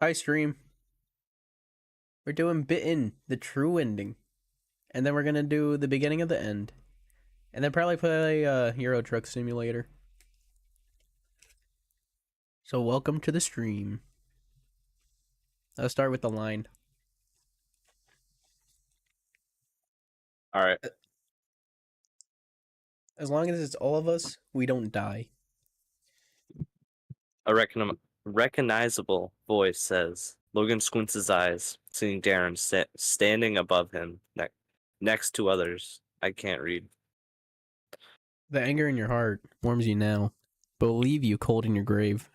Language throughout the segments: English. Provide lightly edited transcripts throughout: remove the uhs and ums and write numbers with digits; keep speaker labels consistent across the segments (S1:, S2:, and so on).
S1: Hi, stream. We're doing Bitten, the true ending. And then we're gonna do the beginning of the end. And then probably play Euro Truck Simulator. So welcome to the stream. I'll start with the line.
S2: Alright.
S1: As long as it's all of us, we don't die.
S2: A recognizable voice says. Logan squints his eyes, seeing Darren standing above him, next to others. I can't read.
S1: The anger in your heart warms you now, but will leave you cold in your grave.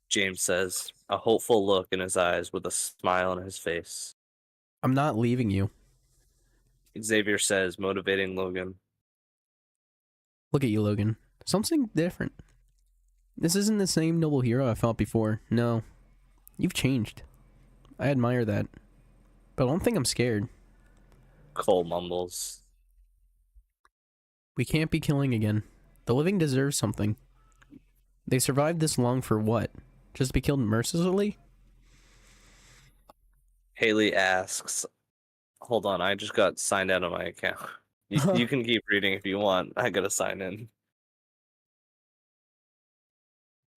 S2: James says, a hopeful look in his eyes with a smile on his face.
S1: I'm not leaving you.
S2: Xavier says, motivating Logan.
S1: Look at you, Logan. Something different. This isn't the same noble hero I felt before. No. You've changed. I admire that. But I don't think I'm scared.
S2: Cole mumbles.
S1: We can't be killing again. The living deserve something. They survived this long for what? Just to be killed mercilessly?
S2: Haley asks, hold on, I just got signed out of my account. You can keep reading if you want. I gotta sign in.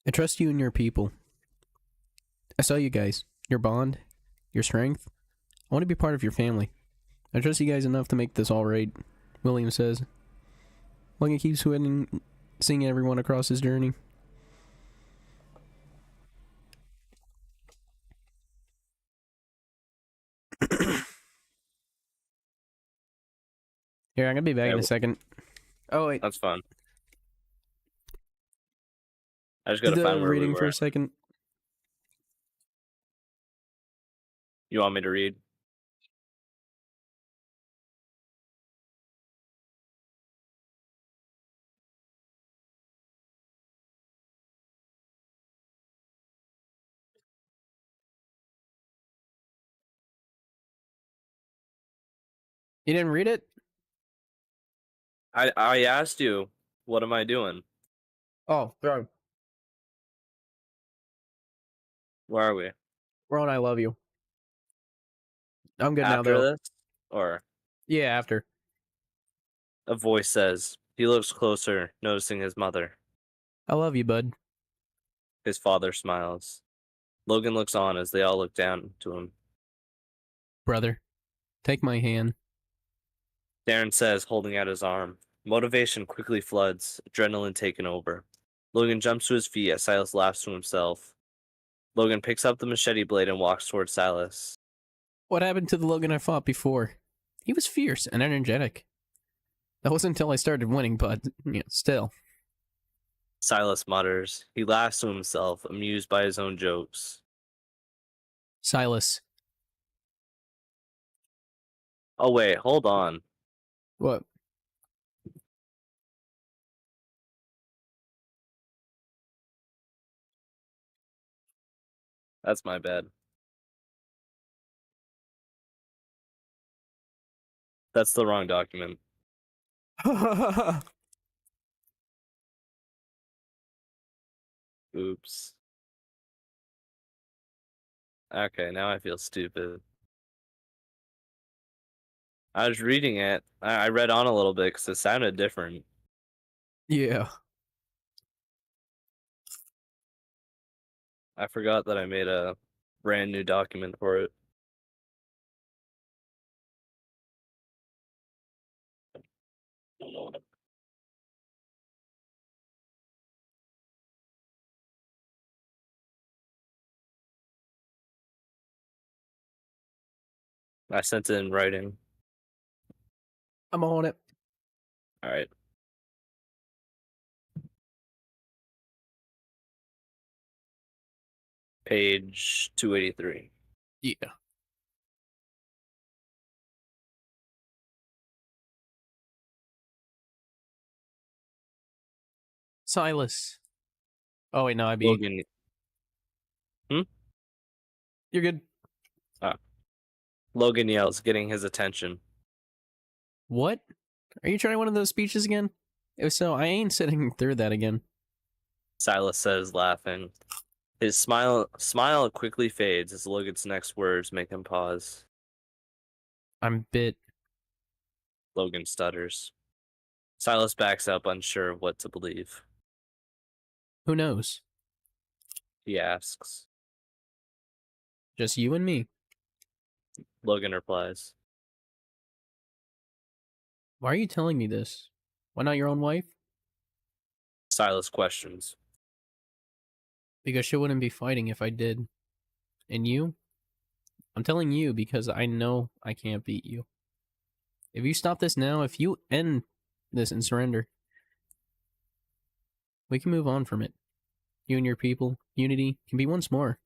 S1: I trust you and your people. I saw you guys. Your bond. Your strength. I want to be part of your family. I trust you guys enough to make this all right, William says. Logan keeps seeing everyone across his journey. Here, I'm gonna be back in a second. Oh, wait.
S2: That's fun. I just gotta find where
S1: reading
S2: we were
S1: for a second.
S2: You want me to read?
S1: You didn't read it?
S2: I asked you, what am I doing?
S1: Oh, bro.
S2: Where are we?
S1: We're on I Love You. I'm good now,
S2: After
S1: though.
S2: this? Or
S1: Yeah, after.
S2: a voice says. He looks closer, noticing his mother.
S1: I love you, bud.
S2: His father smiles. Logan looks on as they all look down to him.
S1: Brother, take my hand.
S2: Darren says, holding out his arm. Motivation quickly floods, adrenaline taken over. Logan jumps to his feet as Silas laughs to himself. Logan picks up the machete blade and walks towards Silas.
S1: What happened to the Logan I fought before? He was fierce and energetic. That wasn't until I started winning, but, still.
S2: Silas mutters. He laughs to himself, amused by his own jokes.
S1: Silas.
S2: Oh wait, hold on.
S1: What?
S2: That's my bad. That's the wrong document. Oops. Okay, now I feel stupid. I was reading it. I read on a little bit because it sounded different.
S1: Yeah.
S2: I forgot that I made a brand new document for it. I sent it in writing.
S1: I'm on it.
S2: All right. Page 283.
S1: Yeah. Silas. Oh, wait, no, I beat.
S2: Logan.
S1: You're good.
S2: Logan yells, getting his attention.
S1: What? Are you trying one of those speeches again? If so, I ain't sitting through that again.
S2: Silas says, laughing. His smile quickly fades as Logan's next words make him pause.
S1: I'm bit.
S2: Logan stutters. Silas backs up, unsure of what to believe.
S1: Who knows?
S2: He asks.
S1: Just you and me.
S2: Logan replies.
S1: Why are you telling me this? Why not your own wife?
S2: Silas questions.
S1: Because she wouldn't be fighting if I did. And you? I'm telling you because I know I can't beat you. If you stop this now, if you end this and surrender, we can move on from it. You and your people, unity, can be once more.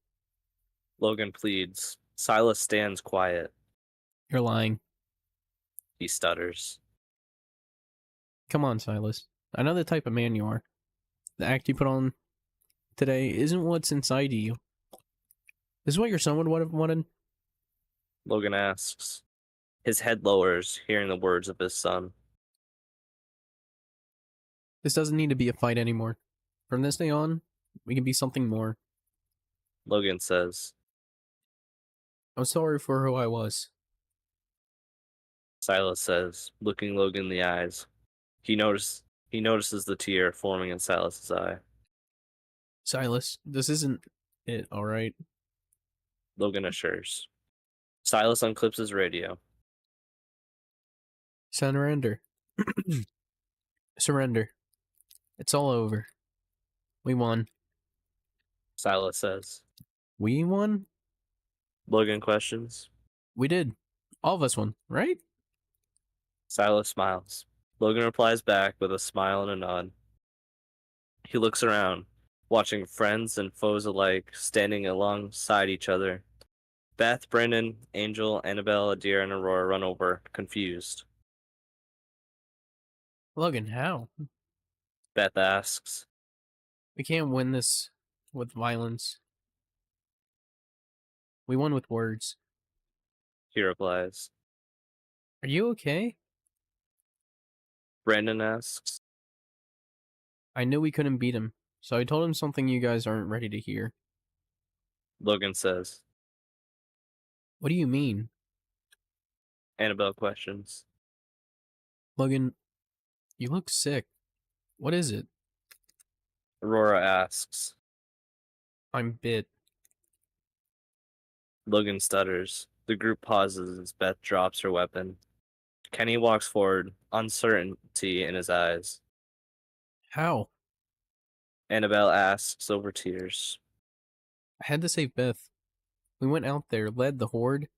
S2: Logan pleads. Silas stands quiet.
S1: You're lying.
S2: He stutters.
S1: Come on, Silas. I know the type of man you are. The act you put on today isn't what's inside you. This is what your son would have wanted.
S2: Logan asks. His head lowers, hearing the words of his son.
S1: This doesn't need to be a fight anymore. From this day on, we can be something more.
S2: Logan says.
S1: I'm sorry for who I was.
S2: Silas says, looking Logan in the eyes. He notices the tear forming in Silas's eye.
S1: Silas, this isn't it, alright?
S2: Logan assures. Silas unclips his radio.
S1: Surrender. Surrender. It's all over. We won.
S2: Silas says.
S1: We won?
S2: Logan questions.
S1: We did. All of us won, right?
S2: Silas smiles. Logan replies back with a smile and a nod. He looks around, watching friends and foes alike standing alongside each other. Beth, Brandon, Angel, Annabelle, Adair, and Aurora run over, confused.
S1: Logan, how?
S2: Beth asks.
S1: We can't win this with violence. We won with words.
S2: He replies.
S1: Are you okay?
S2: Brandon asks.
S1: I knew we couldn't beat him, so I told him something you guys aren't ready to hear.
S2: Logan says.
S1: What do you mean?
S2: Annabelle questions.
S1: Logan, you look sick. What is it?
S2: Aurora asks.
S1: I'm bit.
S2: Logan stutters. The group pauses as Beth drops her weapon. Kenny walks forward, uncertainty in his eyes.
S1: How?
S2: Annabelle asks over tears.
S1: I had to save Beth. We went out there, led the horde.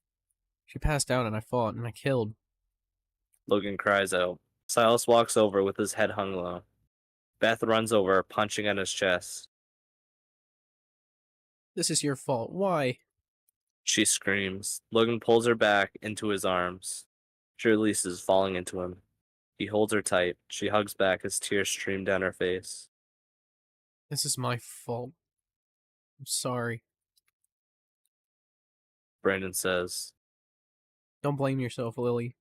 S1: She passed out and I fought and I killed.
S2: Logan cries out. Silas walks over with his head hung low. Beth runs over, punching at his chest.
S1: This is your fault. Why?
S2: She screams. Logan pulls her back into his arms. She releases, falling into him. He holds her tight. She hugs back as tears stream down her face.
S1: This is my fault. I'm sorry.
S2: Brandon says.
S1: Don't blame yourself, Lily.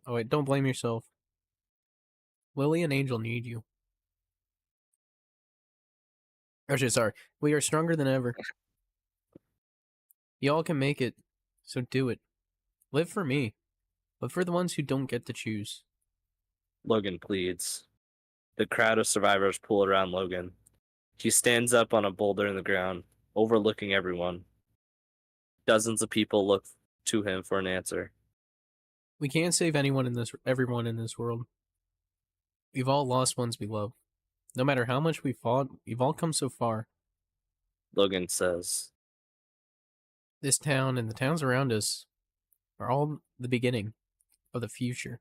S1: Oh, wait, don't blame yourself. Lily and Angel need you. Oh, shit, sorry. We are stronger than ever. Y'all can make it, so do it. Live for me. Live for the ones who don't get to choose.
S2: Logan pleads. The crowd of survivors pull around Logan. He stands up on a boulder in the ground, overlooking everyone. Dozens of people look to him for an answer.
S1: We can't save everyone in this world. We've all lost ones we love. No matter how much we fought, we've all come so far.
S2: Logan says.
S1: This town and the towns around us are all the beginning of the future.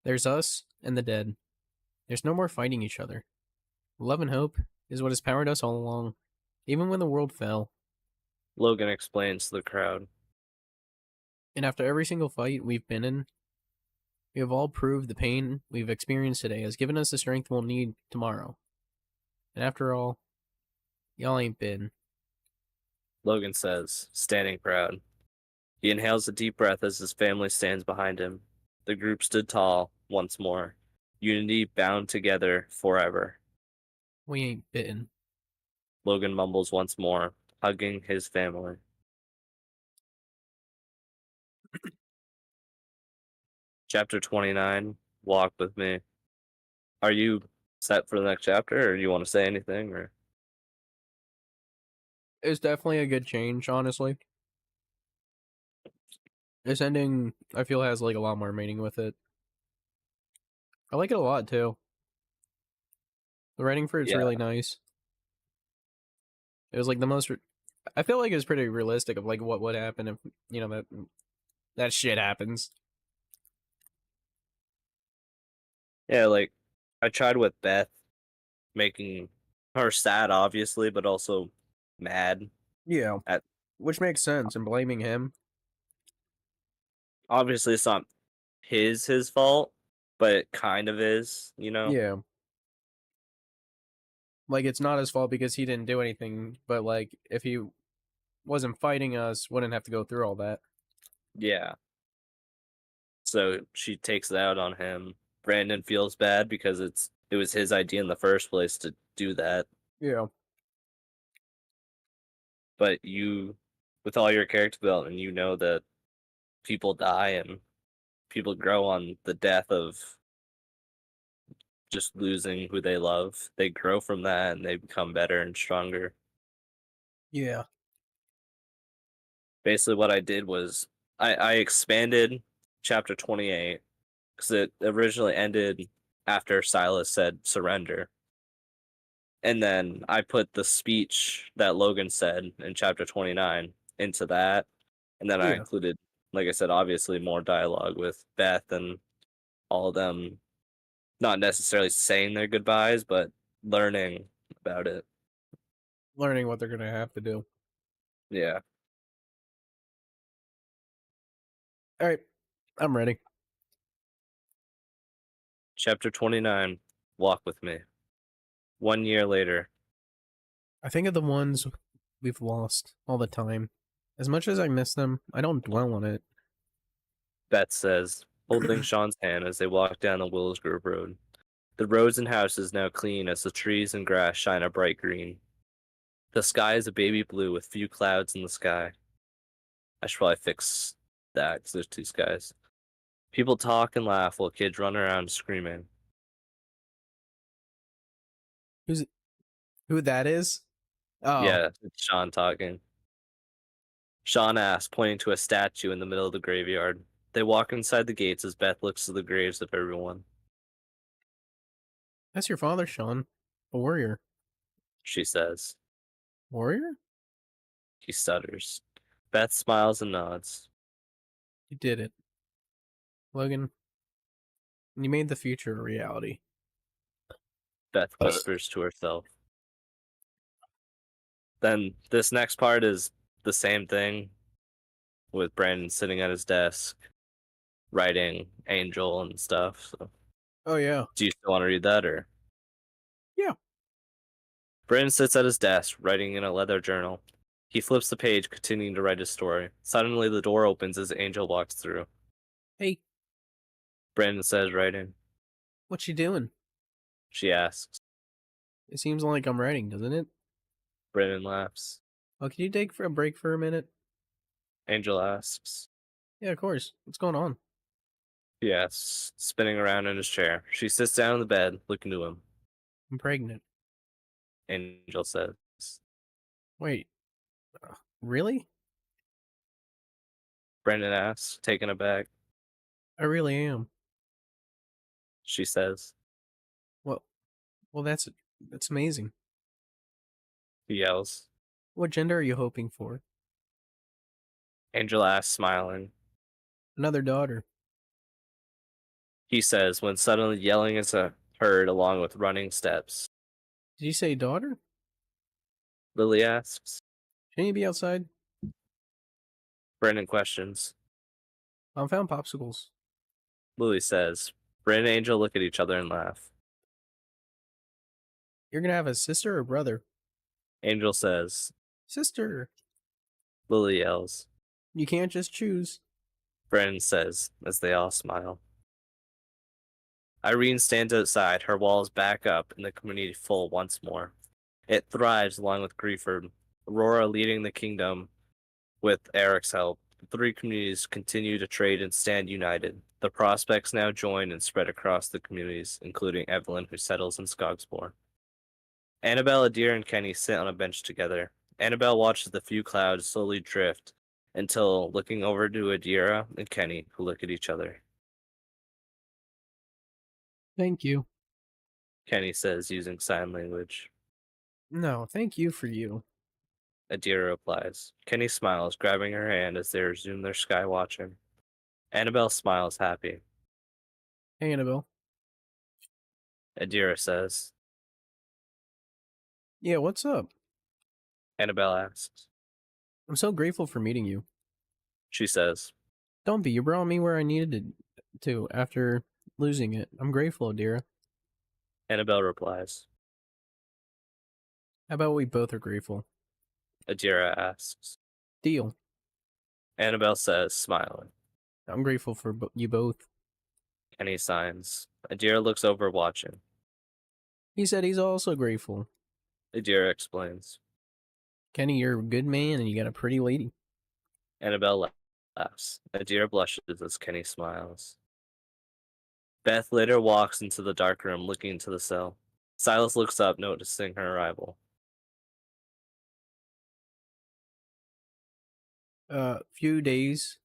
S1: There's us and the dead. There's no more fighting each other. Love and hope is what has powered us all along, even when the world fell.
S2: Logan explains to the crowd.
S1: And after every single fight we've been in, we have all proved the pain we've experienced today has given us the strength we'll need tomorrow. And after all, y'all ain't been.
S2: Logan says, standing proud. He inhales a deep breath as his family stands behind him. The group stood tall once more, unity bound together forever.
S1: We ain't bitten.
S2: Logan mumbles once more, hugging his family. Chapter 29, Walk with Me. Are you set for the next chapter, or do you want to say anything? Or
S1: It's definitely a good change, honestly. This ending, I feel, has like a lot more meaning with it. I like it a lot too. The writing for it's
S2: Yeah,
S1: really nice. It was like the most. I feel like it's pretty realistic of like what would happen if that shit happens.
S2: yeah. Like I tried with Beth, making her sad, obviously, but also mad
S1: Yeah,
S2: at.
S1: which makes sense. And blaming him.
S2: Obviously, it's not his fault, but it kind of is.
S1: Yeah, like it's not his fault because he didn't do anything. But like if he wasn't fighting us, wouldn't have to go through all that.
S2: Yeah. So she takes it out on him. Brandon feels bad because it was his idea in the first place to do that.
S1: Yeah,
S2: But with all your character development, you know that people die and people grow on the death of just losing who they love. They grow from that and they become better and stronger.
S1: yeah.
S2: Basically, what I did was I expanded chapter 28 because it originally ended after Silas said surrender. And then I put the speech that Logan said in chapter 29 into that. And then I
S1: Yeah.
S2: included, like I said, obviously more dialogue with Beth and all of them, not necessarily saying their goodbyes, but learning about it.
S1: Learning what they're gonna have to do.
S2: Yeah.
S1: All right, I'm ready.
S2: Chapter 29, Walk with Me. 1 year later,
S1: I think of the ones we've lost all the time. As much as I miss them, I don't dwell on it.
S2: Beth says, holding Sean's hand as they walk down the Willows Grove Road. The roads and houses now clean as the trees and grass shine a bright green. The sky is a baby blue with few clouds in the sky. I should probably fix that because there's two skies. People talk and laugh while kids run around screaming.
S1: Who's who that is? Oh,
S2: Yeah, it's Sean talking. Sean asks, pointing to a statue in the middle of the graveyard. They walk inside the gates as Beth looks to the graves of everyone.
S1: that's your father, Sean. A warrior.
S2: She says.
S1: Warrior?
S2: He stutters. Beth smiles and nods.
S1: You did it, Logan. You made the future a reality.
S2: Beth whispers to herself. Then this next part is the same thing with Brandon sitting at his desk, writing Angel and stuff. So,
S1: Oh yeah,
S2: do you still want to read that, or?
S1: yeah.
S2: Brandon sits at his desk, writing in a leather journal. He flips the page, continuing to write his story. Suddenly, the door opens as Angel walks through.
S1: Hey,
S2: Brandon says, writing.
S1: what you doing?
S2: She asks.
S1: It seems like I'm writing, doesn't it?
S2: Brandon laughs.
S1: Oh, can you take for a break for a minute?
S2: Angel asks.
S1: Yeah, of course. What's going on?
S2: He asks, spinning around in his chair. She sits down on the bed, looking to him.
S1: I'm pregnant.
S2: Angel says.
S1: Wait, really?
S2: Brandon asks, taken aback.
S1: I really am.
S2: She says.
S1: Well, well, that's amazing.
S2: He yells.
S1: What gender are you hoping for?
S2: Angel asks, smiling.
S1: Another daughter.
S2: He says, when suddenly yelling is heard along with running steps.
S1: Did you say daughter?
S2: Lily asks.
S1: Shouldn't you be outside?
S2: Brandon questions.
S1: I found popsicles.
S2: Lily says. Brandon and Angel look at each other and laugh.
S1: You're gonna have a sister or brother?
S2: Angel says.
S1: Sister.
S2: Lily yells.
S1: You can't just choose.
S2: Brandon says, as they all smile. Irene stands outside, her walls back up, and the community full once more. It thrives along with Grieford, Aurora leading the kingdom with Eric's help. The three communities continue to trade and stand united. The prospects now join and spread across the communities, including Evelyn, who settles in Skogspore. Annabelle, Adair, and Kenny sit on a bench together. Annabelle watches the few clouds slowly drift until looking over to Adira and Kenny, who look at each other.
S1: Thank you.
S2: Kenny says using sign language.
S1: No, thank you for you.
S2: Adira replies. Kenny smiles, grabbing her hand as they resume their sky watching. Annabelle smiles, happy.
S1: Hey, Annabelle.
S2: Adira says.
S1: Yeah, what's up?
S2: Annabelle asks.
S1: I'm so grateful for meeting you.
S2: She says.
S1: Don't be. You brought me where I needed to after losing it. I'm grateful, Adira.
S2: Annabelle replies.
S1: How about we both are grateful?
S2: Adira asks.
S1: Deal.
S2: Annabelle says, smiling.
S1: I'm grateful for you both.
S2: Kenny signs. Adira looks over, watching.
S1: He said he's also grateful.
S2: Adira explains.
S1: Kenny, you're a good man and you got a pretty lady.
S2: Annabelle laughs. Adira blushes as Kenny smiles. Beth later walks into the dark room, looking into the cell. Silas looks up, noticing her arrival.
S1: Few days,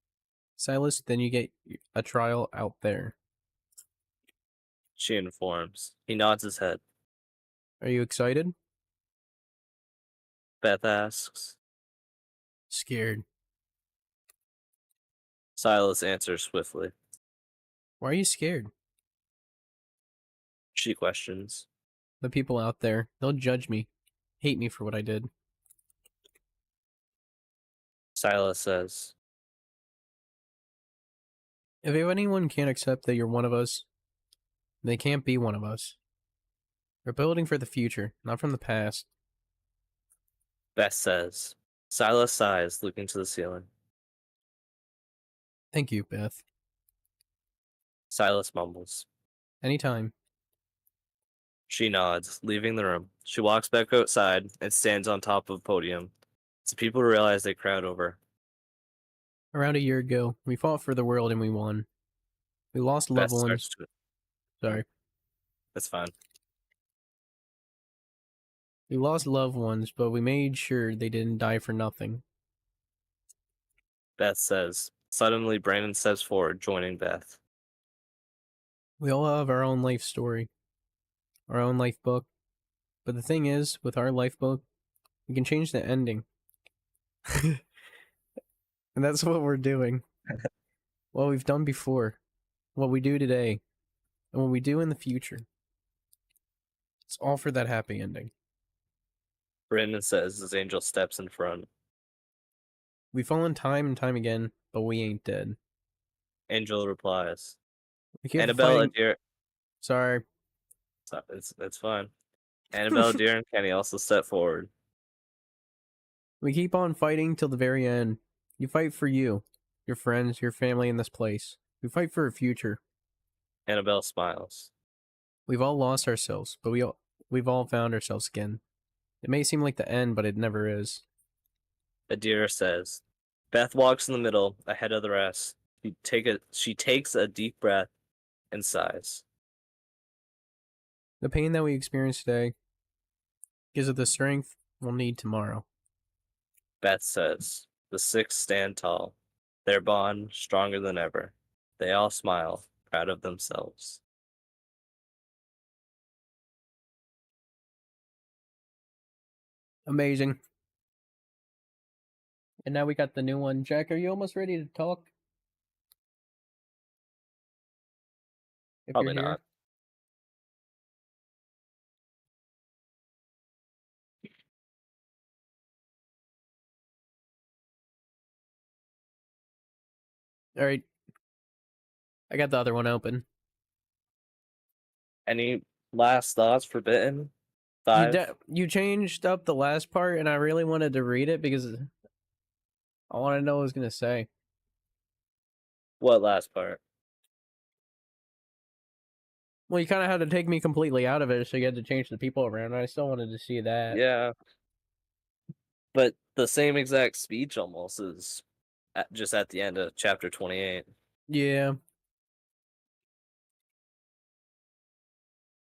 S1: Silas, then you get a trial out there.
S2: She informs. He nods his head.
S1: Are you excited?
S2: Beth asks.
S1: Scared.
S2: Silas answers swiftly.
S1: Why are you scared?
S2: She questions.
S1: The people out there, they'll judge me, hate me for what I did.
S2: Silas says.
S1: If anyone can't accept that you're one of us, they can't be one of us. We're building for the future, not from the past.
S2: Beth says. Silas sighs, looking to the ceiling.
S1: Thank you, Beth.
S2: Silas mumbles.
S1: Anytime.
S2: She nods, leaving the room. She walks back outside and stands on top of a podium. As people realize they crowd over.
S1: Around a year ago, we fought for the world and we won. We lost
S2: Beth
S1: loved ones.
S2: starts to.
S1: Sorry.
S2: That's fine.
S1: We lost loved ones, but we made sure they didn't die for nothing.
S2: Beth says. Suddenly, Brandon steps forward, joining Beth.
S1: We all have our own life story, our own life book. But the thing is, with our life book, we can change the ending. And that's what we're doing. What we've done before, what we do today, and what we do in the future. It's all for that happy ending.
S2: Brandon says as Angel steps in front.
S1: We've fallen time and time again, but we ain't dead.
S2: Angel replies.
S1: We keep
S2: Annabelle,
S1: fighting.
S2: Adair.
S1: Sorry.
S2: It's fine. Annabelle, Adair, and Kenny also step forward.
S1: We keep on fighting till the very end. You fight for you, your friends, your family in this place. We fight for a future.
S2: Annabelle smiles.
S1: We've all lost ourselves, but we've all found ourselves again. It may seem like the end, but it never is.
S2: Adair says. Beth walks in the middle, ahead of the rest. She takes a deep breath and sighs.
S1: The pain that we experience today gives us the strength we'll need tomorrow.
S2: Beth says. The six stand tall, their bond stronger than ever. They all smile, proud of themselves.
S1: Amazing. And now we got the new one. Jack, are you almost ready to talk? If
S2: Probably
S1: you're here.
S2: not.
S1: All right. I got the other one open.
S2: Any last thoughts for Bitten? 5?
S1: You changed up the last part, and I really wanted to read it because I want to know what it was going to say.
S2: What last part?
S1: Well, you kind of had to take me completely out of it, so you had to change the people around. I still wanted to see that.
S2: Yeah, but the same exact speech almost is just at the end of chapter 28.
S1: Yeah,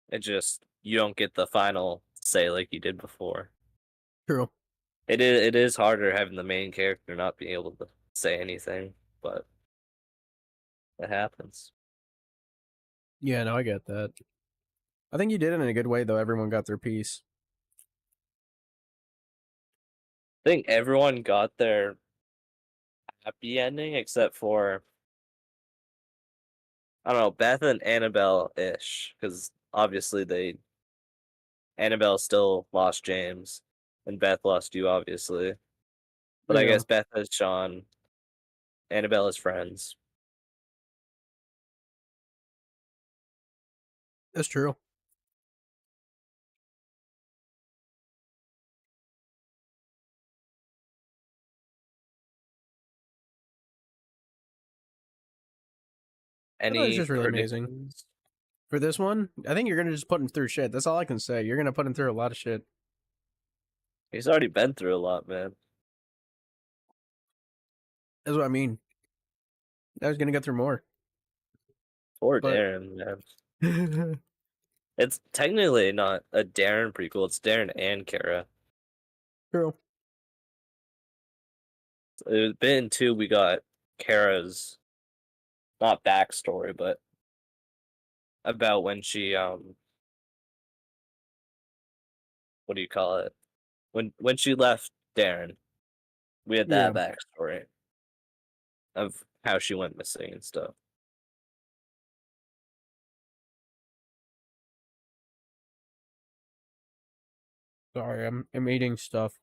S2: It just you don't get the final say like you did before.
S1: true.
S2: It is harder having the main character not being able to say anything, but it happens.
S1: Yeah, no, I get that. I think you did it in a good way, though. Everyone got their piece.
S2: I think everyone got their happy ending except for I don't know, Beth and Annabelle ish, because obviously Annabelle still lost James, and Beth lost you, obviously. But I
S1: Yeah,
S2: guess Beth has Sean, Annabelle is friends.
S1: that's true. I thought it was
S2: Any
S1: just really amazing.
S2: predictions?
S1: For this one, I think you're gonna just put him through shit. That's all I can say. You're gonna put him through a lot of shit.
S2: He's already been through a lot, man.
S1: That's what I mean. I was gonna go through more,
S2: Poor
S1: but
S2: Darren, man. It's technically not a Darren prequel, it's Darren and Kara.
S1: true.
S2: It was been two, we got Kara's not backstory, but about when she what do you call it? When she left Darren, we had that
S1: Yeah.
S2: backstory of how she went missing and stuff.
S1: Sorry, I'm eating stuff.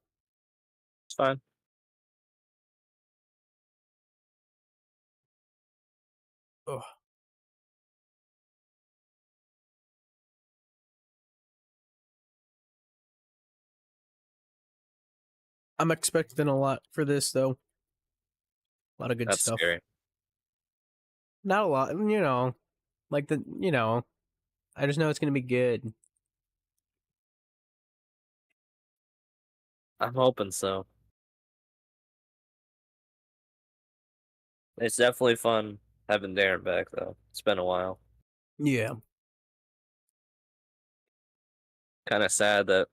S2: It's fine.
S1: Ugh. I'm expecting a lot for this though. A lot of good
S2: That's
S1: stuff.
S2: scary.
S1: Not a lot, like I just know it's gonna be good.
S2: I'm hoping so. It's definitely fun having Darren back though. It's been a while.
S1: Yeah.
S2: Kind of sad that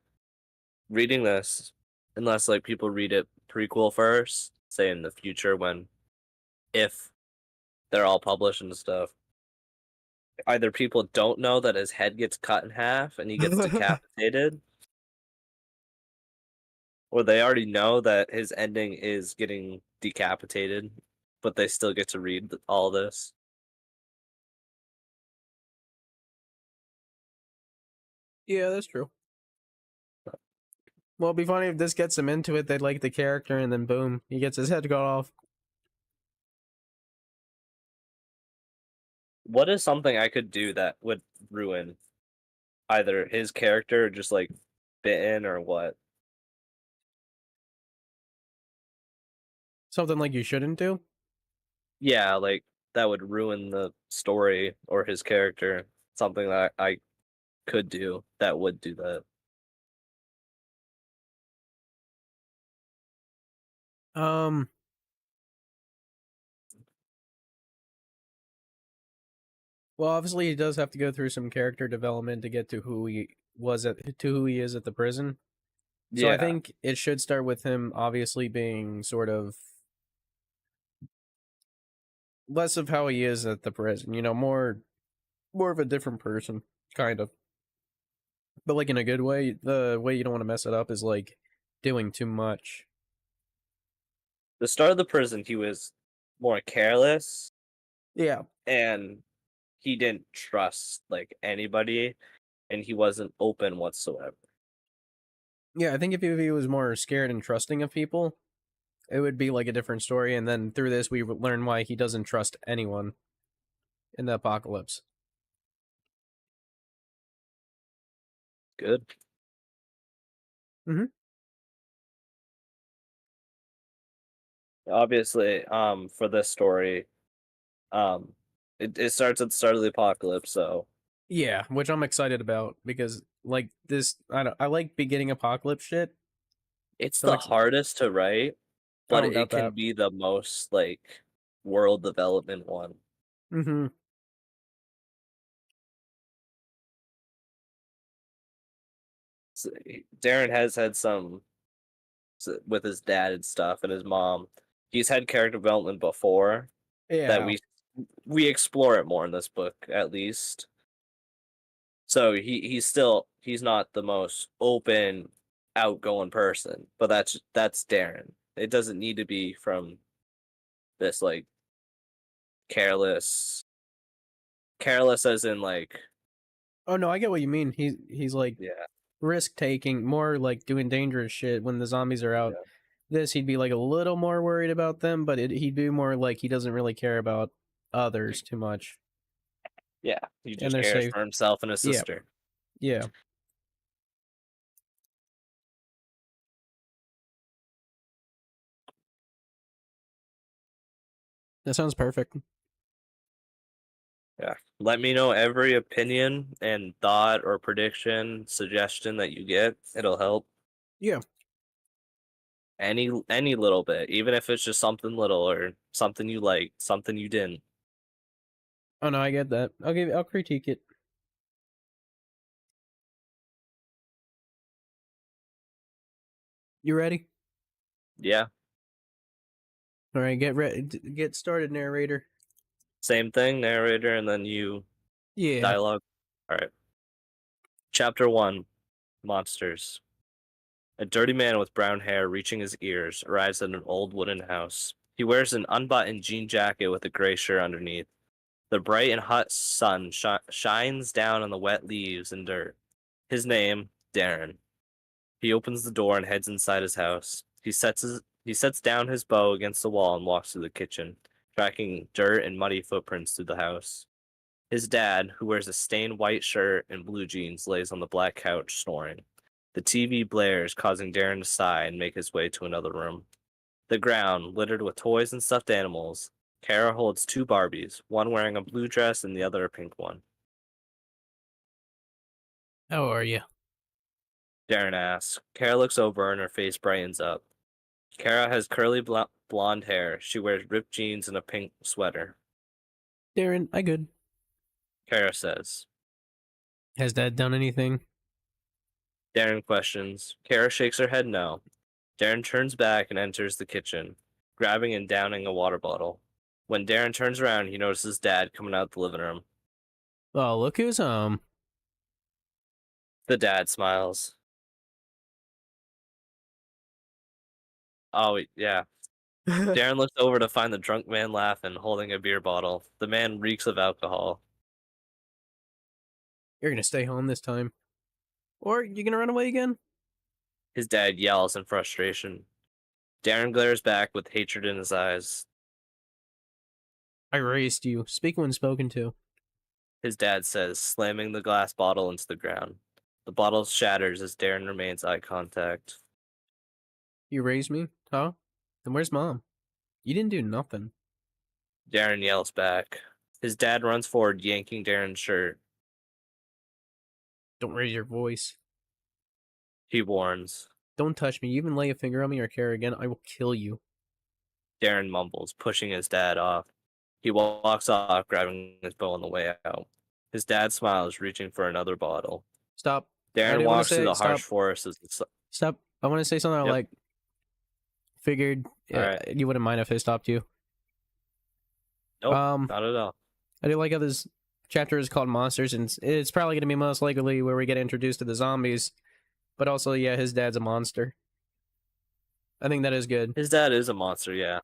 S2: reading this, unless like people read it prequel first, say in the future when if they're all published and stuff, either people don't know that his head gets cut in half and he gets decapitated, or they already know that his ending is getting decapitated, but they still get to read all this.
S1: Yeah, that's true. Well, it'd be funny if this gets him into it. They'd like the character, and then boom, he gets his head cut off.
S2: What is something I could do that would ruin either his character or just like Bitten or what?
S1: Something like you shouldn't do.
S2: Yeah, like that would ruin the story or his character. Something that I could do that would do that.
S1: Um. Well, obviously, he does have to go through some character development to get to who he is at the prison. So I
S2: Yeah,
S1: think it should start with him obviously being sort of less of how he is at the prison. More of a different person, kind of. But like in a good way. The way you don't want to mess it up is like doing too much.
S2: the start of the prison, he was more careless
S1: Yeah.
S2: and he didn't trust like anybody, and he wasn't open whatsoever.
S1: Yeah, I think if he was more scared and trusting of people, it would be like a different story. And then through this, we learn why he doesn't trust anyone in the apocalypse.
S2: Good.
S1: Hmm.
S2: Obviously, for this story, it starts at the start of the apocalypse, so
S1: Yeah, which I'm excited about because like this, I like beginning apocalypse shit.
S2: It's
S1: So I'm
S2: the hardest to write,
S1: I
S2: but
S1: don't doubt
S2: it can
S1: that.
S2: be the most like world development one.
S1: Mm-hmm.
S2: So, Darren has had some with his dad and stuff and his mom. He's had character development before that
S1: Yeah.
S2: we explore it more in this book at least. So he's not the most open, outgoing person, but that's Darren. It doesn't need to be from this like careless, careless as in like
S1: Oh no, I get what you mean. He's like
S2: yeah
S1: risk taking, more like doing dangerous shit when the zombies are out.
S2: yeah
S1: This he'd be like a little more worried about them, but he'd be more like he doesn't really care about others too much,
S2: yeah. He
S1: and
S2: just
S1: they're
S2: cares
S1: safe.
S2: for himself and his
S1: Yeah,
S2: sister.
S1: yeah, that sounds perfect.
S2: Yeah. Let me know every opinion and thought or prediction, suggestion that you get. It'll help.
S1: Yeah.
S2: Any little bit, even if it's just something little or something you like, something you didn't.
S1: Oh no, I get that. I'll critique it. You ready?
S2: Yeah.
S1: All right, get ready. Get started, narrator.
S2: Same thing, narrator, and then you
S1: Yeah.
S2: dialogue. All right. Chapter 1, Monsters. A dirty man with brown hair reaching his ears arrives at an old wooden house. He wears an unbuttoned jean jacket with a gray shirt underneath. The bright and hot sun shines down on the wet leaves and dirt. His name, Darren. He opens the door and heads inside his house. He sets down his bow against the wall and walks through the kitchen, tracking dirt and muddy footprints through the house. His dad, who wears a stained white shirt and blue jeans, lays on the black couch snoring. The TV blares, causing Darren to sigh and make his way to another room. The ground, littered with toys and stuffed animals. Kara holds two Barbies, one wearing a blue dress and the other a pink one.
S1: How are you?
S2: Darren asks. Kara looks over and her face brightens up. Kara has curly blonde hair. She wears ripped jeans and a pink sweater.
S1: Darren, I good.
S2: Kara says.
S1: Has Dad done anything?
S2: Darren questions. Kara shakes her head no. Darren turns back and enters the kitchen, grabbing and downing a water bottle. When Darren turns around, he notices Dad coming out the living room.
S1: Oh, look who's
S2: The dad smiles. Oh, yeah.
S1: You're
S2: Darren looks over to find the drunk man laughing, holding a beer bottle. The man reeks of alcohol.
S1: gonna stay home this time, or you gonna run away again?
S2: His dad yells in frustration. Darren glares back with hatred in his eyes.
S1: I raised you. Speak when spoken to.
S2: His dad says, slamming the glass bottle into the ground. The bottle shatters as Darren remains eye contact.
S1: You raised me, huh? Then where's Mom? You didn't do nothing.
S2: Darren yells back. His dad runs forward, yanking Darren's shirt.
S1: Don't raise your voice.
S2: He warns.
S1: Don't touch me. You even lay a finger on me or care again, I will kill you.
S2: Darren mumbles, pushing his dad off. He walks off, grabbing his bow on the way out. His dad smiles, reaching for another bottle.
S1: Stop. I
S2: Darren
S1: didn't want to
S2: walks through
S1: say
S2: the harsh
S1: stop.
S2: forest as the sun.
S1: Stop. I want to say something I
S2: Yep.
S1: like. Figured
S2: All right.
S1: you wouldn't mind if I stopped you.
S2: Nope,
S1: Um,
S2: not at all.
S1: I do like how this chapter is called Monsters, and it's probably going to be most likely where we get introduced to the zombies. But also, yeah, his dad's a monster. I think that is good.
S2: His dad is a monster, yeah.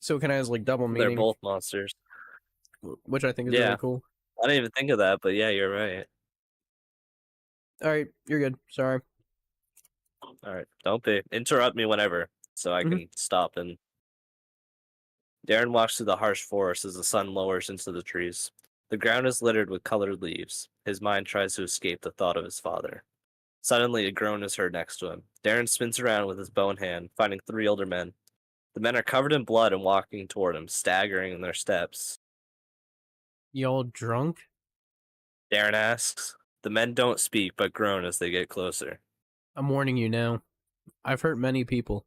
S1: So it kind of has like double
S2: They're
S1: meaning,
S2: both monsters.
S1: which I think is
S2: Yeah.
S1: really cool.
S2: I didn't even think of that, but yeah, you're right.
S1: All right, you're good. Sorry.
S2: All right, don't be. Interrupt me whenever, so I can stop. And Darren walks through the harsh forest as the sun lowers into the trees. The ground is littered with colored leaves. His mind tries to escape the thought of his father. Suddenly, a groan is heard next to him. Darren spins around with his bow in hand, finding three older men. The men are covered in blood and walking toward him, staggering in their steps.
S1: You all drunk?
S2: Darren asks. The men don't speak but groan as they get closer.
S1: I'm warning you now. I've hurt many people,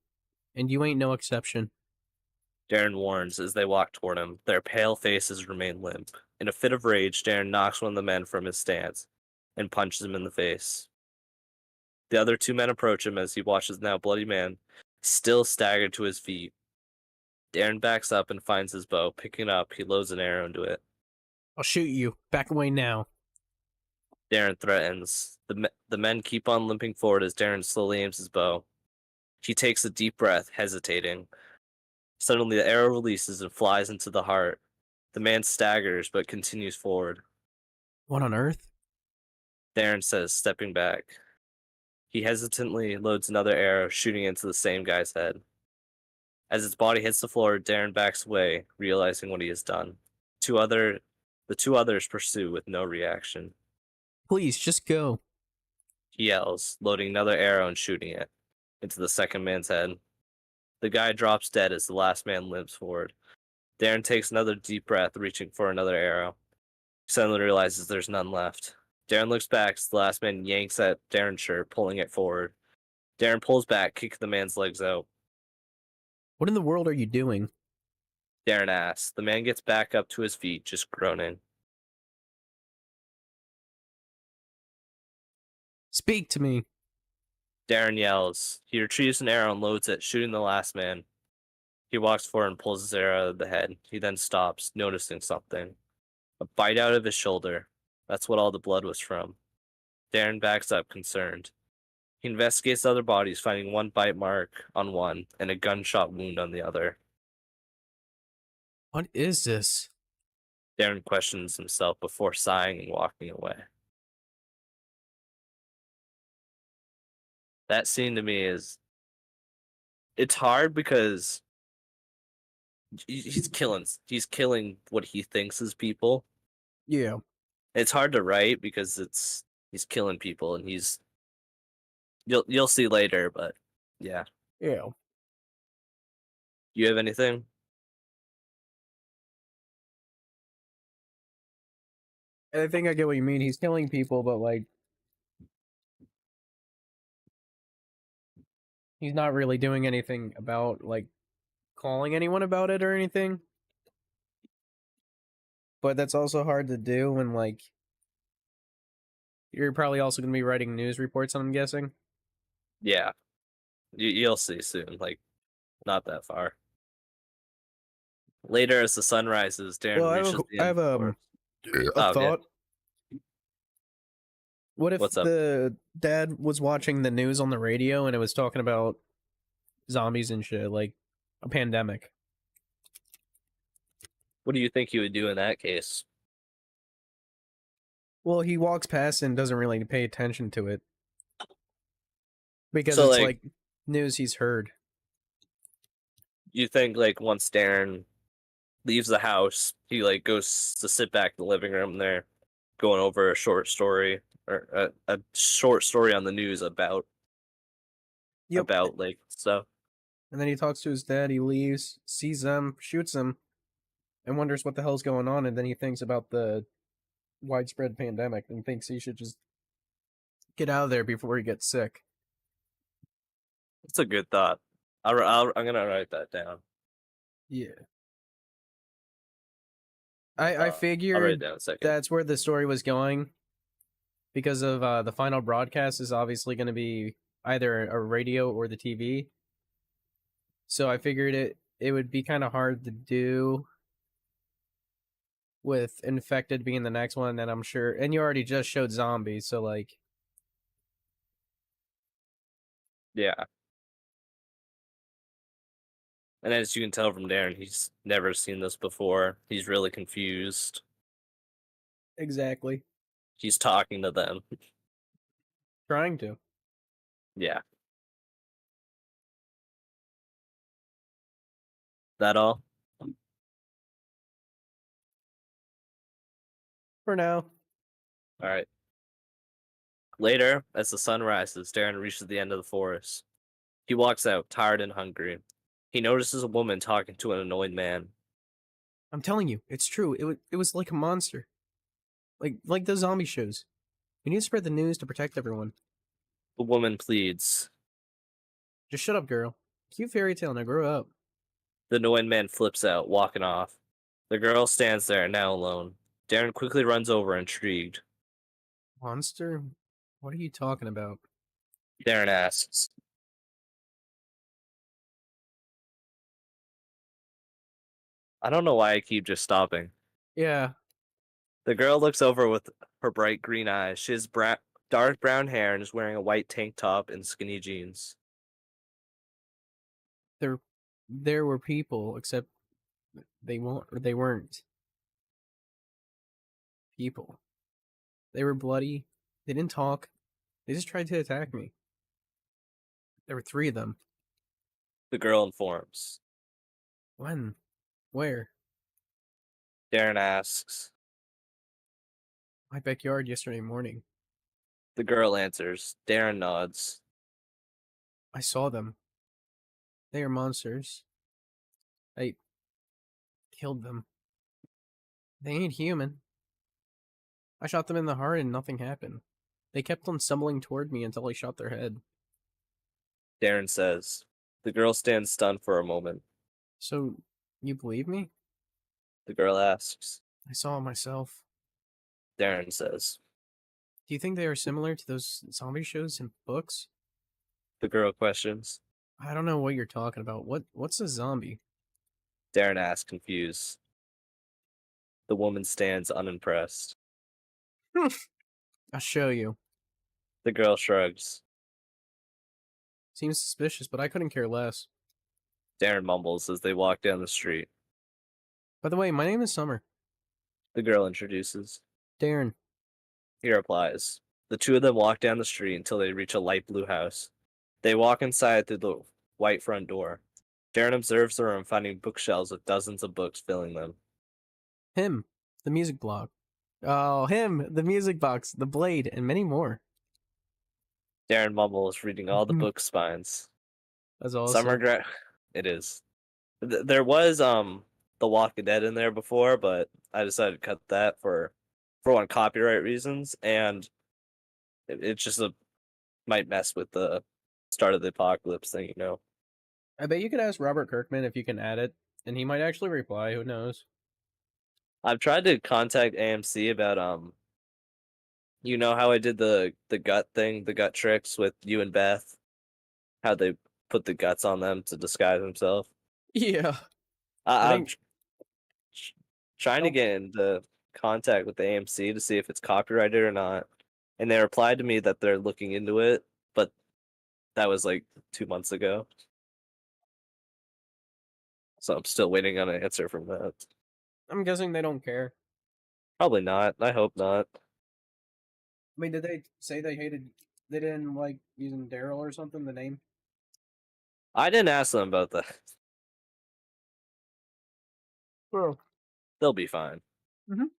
S1: and you ain't no exception.
S2: Darren warns as they walk toward him. Their pale faces remain limp. In a fit of rage, Darren knocks one of the men from his stance and punches him in the face. The other two men approach him as he watches the now bloody man, still staggered to his feet. Darren backs up and finds his bow. Picking it up, he loads an arrow into it.
S1: I'll shoot you. Back away now.
S2: Darren threatens. The men keep on limping forward as Darren slowly aims his bow. He takes a deep breath, hesitating. Suddenly, the arrow releases and flies into the heart. The man staggers but continues forward.
S1: What on earth?
S2: Darren says, stepping back. He hesitantly loads another arrow, shooting into the same guy's head. As its body hits the floor, Darren backs away, realizing what he has done. The two others pursue with no reaction.
S1: Please, just go.
S2: He yells, loading another arrow and shooting it into the second man's head. The guy drops dead as the last man limps forward. Darren takes another deep breath, reaching for another arrow. He suddenly realizes there's none left. Darren looks back as the last man yanks at Darren's shirt, pulling it forward. Darren pulls back, kicking the man's legs out.
S1: What in the world are you doing?
S2: Darren asks. The man gets back up to his feet, just groaning.
S1: Speak to me.
S2: Darren yells. He retrieves an arrow and loads it, shooting the last man. He walks forward and pulls his arrow out of the head. He then stops, noticing something. A bite out of his shoulder. That's what all the blood was from. Darren backs up, concerned. He investigates other bodies, finding one bite mark on one and a gunshot wound on the other.
S1: What is this?
S2: Darren questions himself before sighing and walking away. That scene to me is... It's hard because he's killing what he thinks is people.
S1: Yeah.
S2: It's hard to write because he's killing people and you'll see later, but yeah.
S1: Yeah.
S2: You have anything?
S1: I think I get what you mean. He's killing people, but like he's not really doing anything about like calling anyone about it or anything. But that's also hard to do when like you're probably also going to be writing news reports, I'm guessing.
S2: Yeah. You'll see soon, like not that far. Later as the sun rises, Darren
S1: Well,
S2: reaches the
S1: I
S2: end
S1: have
S2: of the forest.
S1: a thought. What if
S2: What's up?
S1: the dad was watching the news on the radio and it was talking about zombies and shit, like a pandemic?
S2: What do you think he would do in that case?
S1: Well, he walks past and doesn't really pay attention to it because
S2: So,
S1: it's
S2: like,
S1: like news he's heard.
S2: You think like once Darren leaves the house, he like goes to sit back in the living room there, going over a short story or a short story on the news about like stuff.
S1: And then he talks to his dad, he leaves, sees them, shoots them, and wonders what the hell's going on, and then he thinks about the widespread pandemic and thinks he should just get out of there before he gets sick.
S2: It's a good thought. I'm gonna write that down.
S1: Yeah.
S2: I'll
S1: I
S2: write it
S1: figured
S2: down in a second.
S1: that's where the story was going because of the final broadcast is obviously going to be either a radio or the TV. So I figured it would be kind of hard to do with infected being the next one, and I'm sure, and you already just showed zombies, so like,
S2: Yeah. And as you can tell from Darren, he's never seen this before. He's really confused.
S1: exactly.
S2: He's talking to them.
S1: Trying to.
S2: Yeah. That all?
S1: For now.
S2: All right. Later, as the sun rises, Darren reaches the end of the forest. He walks out, tired and hungry. He notices a woman talking to an annoyed man.
S1: I'm telling you, it's true. It was like a monster. Like those zombie shows. We need to spread the news to protect everyone.
S2: The woman pleads.
S1: Just shut up, girl. Cute fairy tale, now grow up.
S2: The annoyed man flips out, walking off. The girl stands there, now alone. Darren quickly runs over, intrigued.
S1: Monster? What are you talking about?
S2: Darren asks, I don't know why I keep just stopping.
S1: Yeah,
S2: The girl looks over with her bright green eyes. She has dark brown hair and is wearing a white tank top and skinny jeans.
S1: there were people, except they weren't people. They were bloody. They didn't talk. They just tried to attack me. There were three of them.
S2: The girl informs.
S1: When? Where?
S2: Darren asks.
S1: My backyard yesterday morning.
S2: The girl answers. Darren nods.
S1: I saw them. They are monsters. I killed them. They ain't human. I shot them in the heart and nothing happened. They kept on stumbling toward me until I shot their head.
S2: Darren says. The girl stands stunned for a moment.
S1: So, you believe me?
S2: The girl asks.
S1: I saw it myself.
S2: Darren says.
S1: Do you think they are similar to those zombie shows in books?
S2: The girl questions.
S1: I don't know what you're talking about. What's a zombie?
S2: Darren asks, confused. The woman stands unimpressed.
S1: I'll show you.
S2: The girl shrugs.
S1: Seems suspicious, but I couldn't care less.
S2: Darren mumbles as they walk down the street.
S1: By the way, my name is Summer.
S2: The girl introduces.
S1: Darren.
S2: He replies. The two of them walk down the street until they reach a light blue house. They walk inside through the white front door. Darren observes the room, finding bookshelves with dozens of books filling them.
S1: Him. The music blog. Oh, him. The music box. The blade. And many more.
S2: Darren mumbles, reading all the book spines.
S1: That's awesome.
S2: It is. There was The Walking Dead in there before, but I decided to cut that for one, copyright reasons, and it just might mess with the start of the apocalypse thing, you know.
S1: I bet you could ask Robert Kirkman if you can add it, and he might actually reply. Who knows?
S2: I've tried to contact AMC about you know how I did the gut thing, the gut tricks with you and Beth, how they put the guts on them to disguise themselves.
S1: Yeah.
S2: I'm trying to
S1: Nope.
S2: get into contact with the AMC to see if it's copyrighted or not, and they replied to me that they're looking into it, but that was like 2 months ago, so I'm still waiting on an answer from that.
S1: I'm guessing they don't care.
S2: Probably not. I hope not.
S1: I mean, did they say they hated? They didn't like using Daryl or something. The name.
S2: I didn't ask them about that.
S1: Oh.
S2: They'll be fine.
S1: Mhm.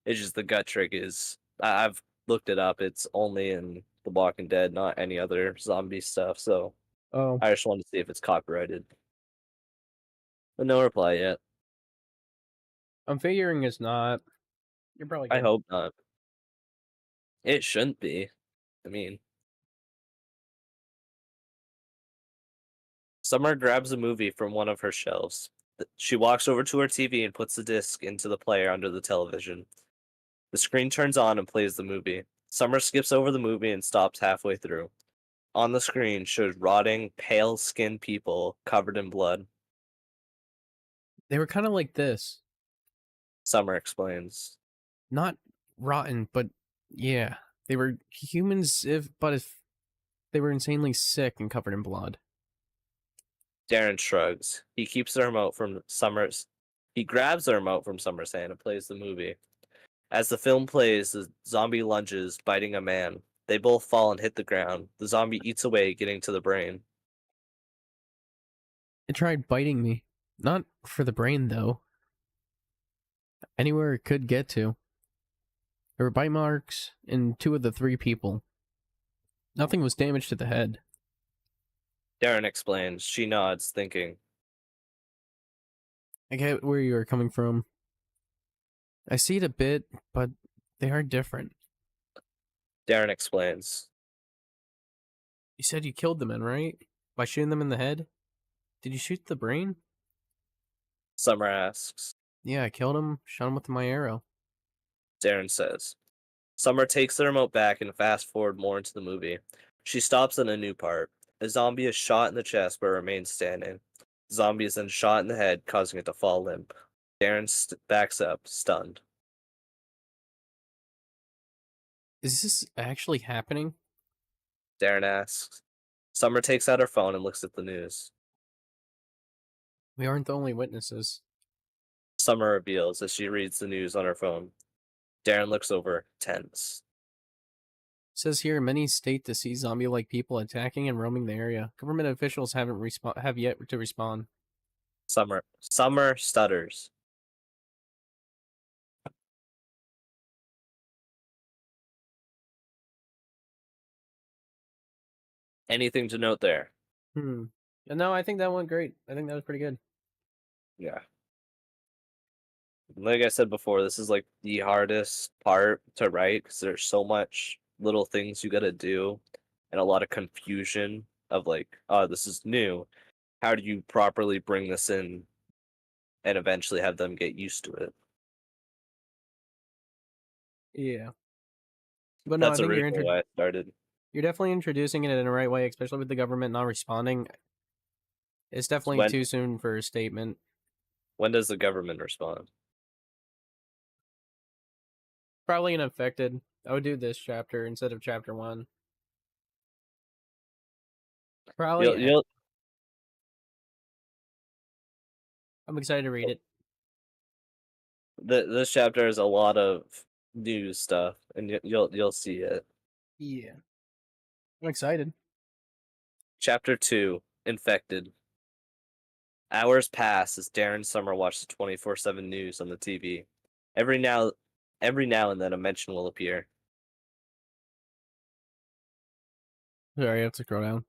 S2: It's just the gut trick is I've looked it up. It's only in The Walking Dead, not any other zombie stuff. So
S1: Oh.
S2: I just wanted to see if it's copyrighted. But no reply yet.
S1: I'm figuring it's not. You're probably
S2: I
S1: good.
S2: hope not. It shouldn't be. I mean, Summer grabs a movie from one of her shelves. She walks over to her TV and puts the disc into the player under the television. The screen turns on and plays the movie. Summer skips over the movie and stops halfway through. On the screen shows rotting, pale-skinned people covered in blood.
S1: They were kind of like this.
S2: Summer explains.
S1: Not rotten, but yeah, they were humans. If they were insanely sick and covered in blood.
S2: Darren shrugs. He keeps the remote from Summer's. He grabs the remote from Summer's hand and plays the movie. As the film plays, the zombie lunges, biting a man. They both fall and hit the ground. The zombie eats away, getting to the brain.
S1: It tried biting me. Not for the brain though. Anywhere it could get to. There were bite marks in two of the three people. Nothing was damaged to the head.
S2: Darren explains. She nods, thinking.
S1: I get where you are coming from. I see it a bit, but they are different.
S2: Darren explains.
S1: You said you killed the men, right? By shooting them in the head? Did you shoot the brain?
S2: Summer asks.
S1: Yeah, I killed him, shot him with my arrow.
S2: Darren says. Summer takes the remote back and fast forward more into the movie. She stops in a new part. A zombie is shot in the chest but remains standing. The zombie is then shot in the head, causing it to fall limp. Darren backs up, stunned.
S1: Is this actually happening?
S2: Darren asks. Summer takes out her phone and looks at the news.
S1: We aren't the only witnesses.
S2: Summer reveals as she reads the news on her phone. Darren looks over, tense.
S1: It says here many state to see zombie-like people attacking and roaming the area. Government officials have yet to respond.
S2: Summer stutters. Anything to note there?
S1: No, I think that went great. I think that was pretty good.
S2: Yeah. Like I said before, this is like the hardest part to write because there's so much little things you got to do and a lot of confusion of like, oh, this is new. How do you properly bring this in and eventually have them get used to it?
S1: Yeah. But no, I
S2: That's
S1: think
S2: originally why I started.
S1: you're definitely introducing it in the right way, especially with the government not responding. It's definitely too soon for a statement.
S2: When does the government respond?
S1: Probably unaffected. I would do this chapter instead of chapter 1. Probably.
S2: You'll
S1: I'm excited to read it.
S2: this chapter is a lot of news stuff, and you'll see it.
S1: Yeah. I'm excited.
S2: Chapter 2, Infected. Hours pass as Darren and Summer watch the 24/7 news on the TV. Every now and then a mention will appear.
S1: Sorry, I have to scroll down.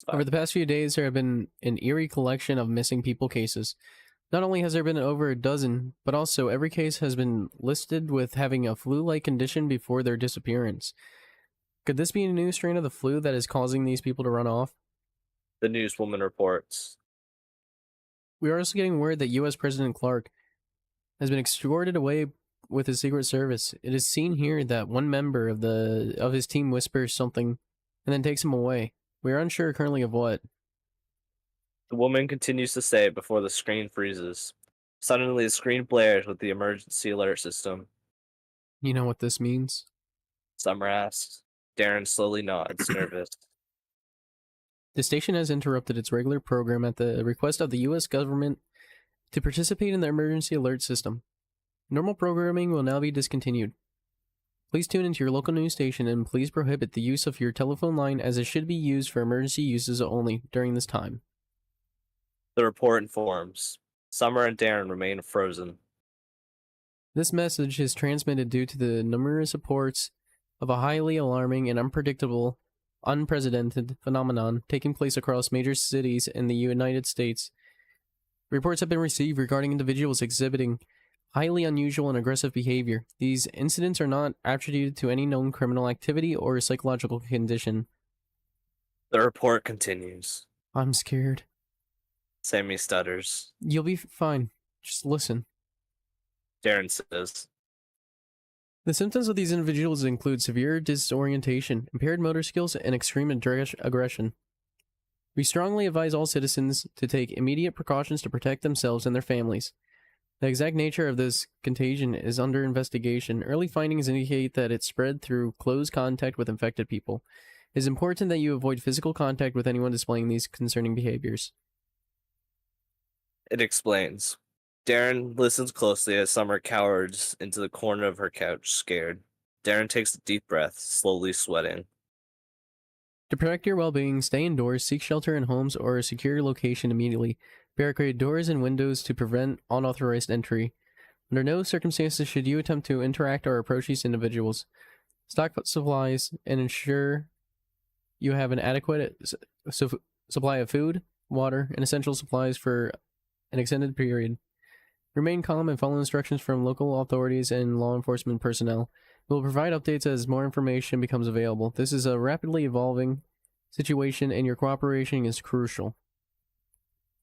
S1: Over the past few days, there have been an eerie collection of missing people cases. Not only has there been over a dozen, but also every case has been listed with having a flu-like condition before their disappearance. Could this be a new strain of the flu that is causing these people to run off?
S2: The newswoman reports.
S1: We are also getting word that U.S. President Clark has been escorted away with his Secret Service. It is seen here that one member of his team whispers something and then takes him away. We are unsure currently of what.
S2: The woman continues to say before the screen freezes. Suddenly, the screen blares with the emergency alert system.
S1: You know what this means?
S2: Summer asks. Darren slowly nods, nervous.
S1: The station has interrupted its regular program at the request of the U.S. government to participate in the emergency alert system. Normal programming will now be discontinued. Please tune into your local news station and please prohibit the use of your telephone line as it should be used for emergency uses only during this time.
S2: The report informs. Summer and Darren remain frozen.
S1: This message is transmitted due to the numerous reports of a highly alarming and unprecedented phenomenon taking place across major cities in the United States. Reports have been received regarding individuals exhibiting highly unusual and aggressive behavior. These incidents are not attributed to any known criminal activity or psychological condition.
S2: The report continues.
S1: I'm scared.
S2: Sammy stutters.
S1: You'll be fine. Just listen.
S2: Darren says.
S1: The symptoms of these individuals include severe disorientation, impaired motor skills, and extreme aggression. We strongly advise all citizens to take immediate precautions to protect themselves and their families. The exact nature of this contagion is under investigation. Early findings indicate that it spread through close contact with infected people. It is important that you avoid physical contact with anyone displaying these concerning behaviors.
S2: It explains. Darren listens closely as Summer cowers into the corner of her couch, scared. Darren takes a deep breath, slowly sweating.
S1: To protect your well-being, stay indoors, seek shelter in homes or a secure location immediately. Barricade doors and windows to prevent unauthorized entry. Under no circumstances should you attempt to interact or approach these individuals. Stock supplies and ensure you have an adequate supply of food, water, and essential supplies for an extended period. Remain calm and follow instructions from local authorities and law enforcement personnel. We will provide updates as more information becomes available. This is a rapidly evolving situation, and your cooperation is crucial.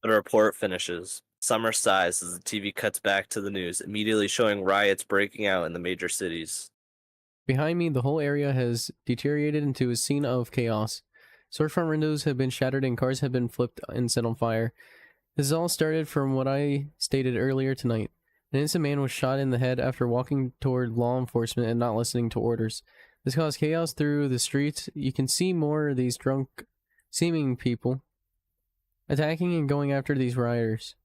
S2: The report finishes. Summer sighs as the TV cuts back to the news, immediately showing riots breaking out in the major cities.
S1: Behind me, the whole area has deteriorated into a scene of chaos. Storefront windows have been shattered and cars have been flipped and set on fire. This all started from what I stated earlier tonight. An innocent man was shot in the head after walking toward law enforcement and not listening to orders. This caused chaos through the streets. You can see more of these drunk seeming people attacking and going after these rioters.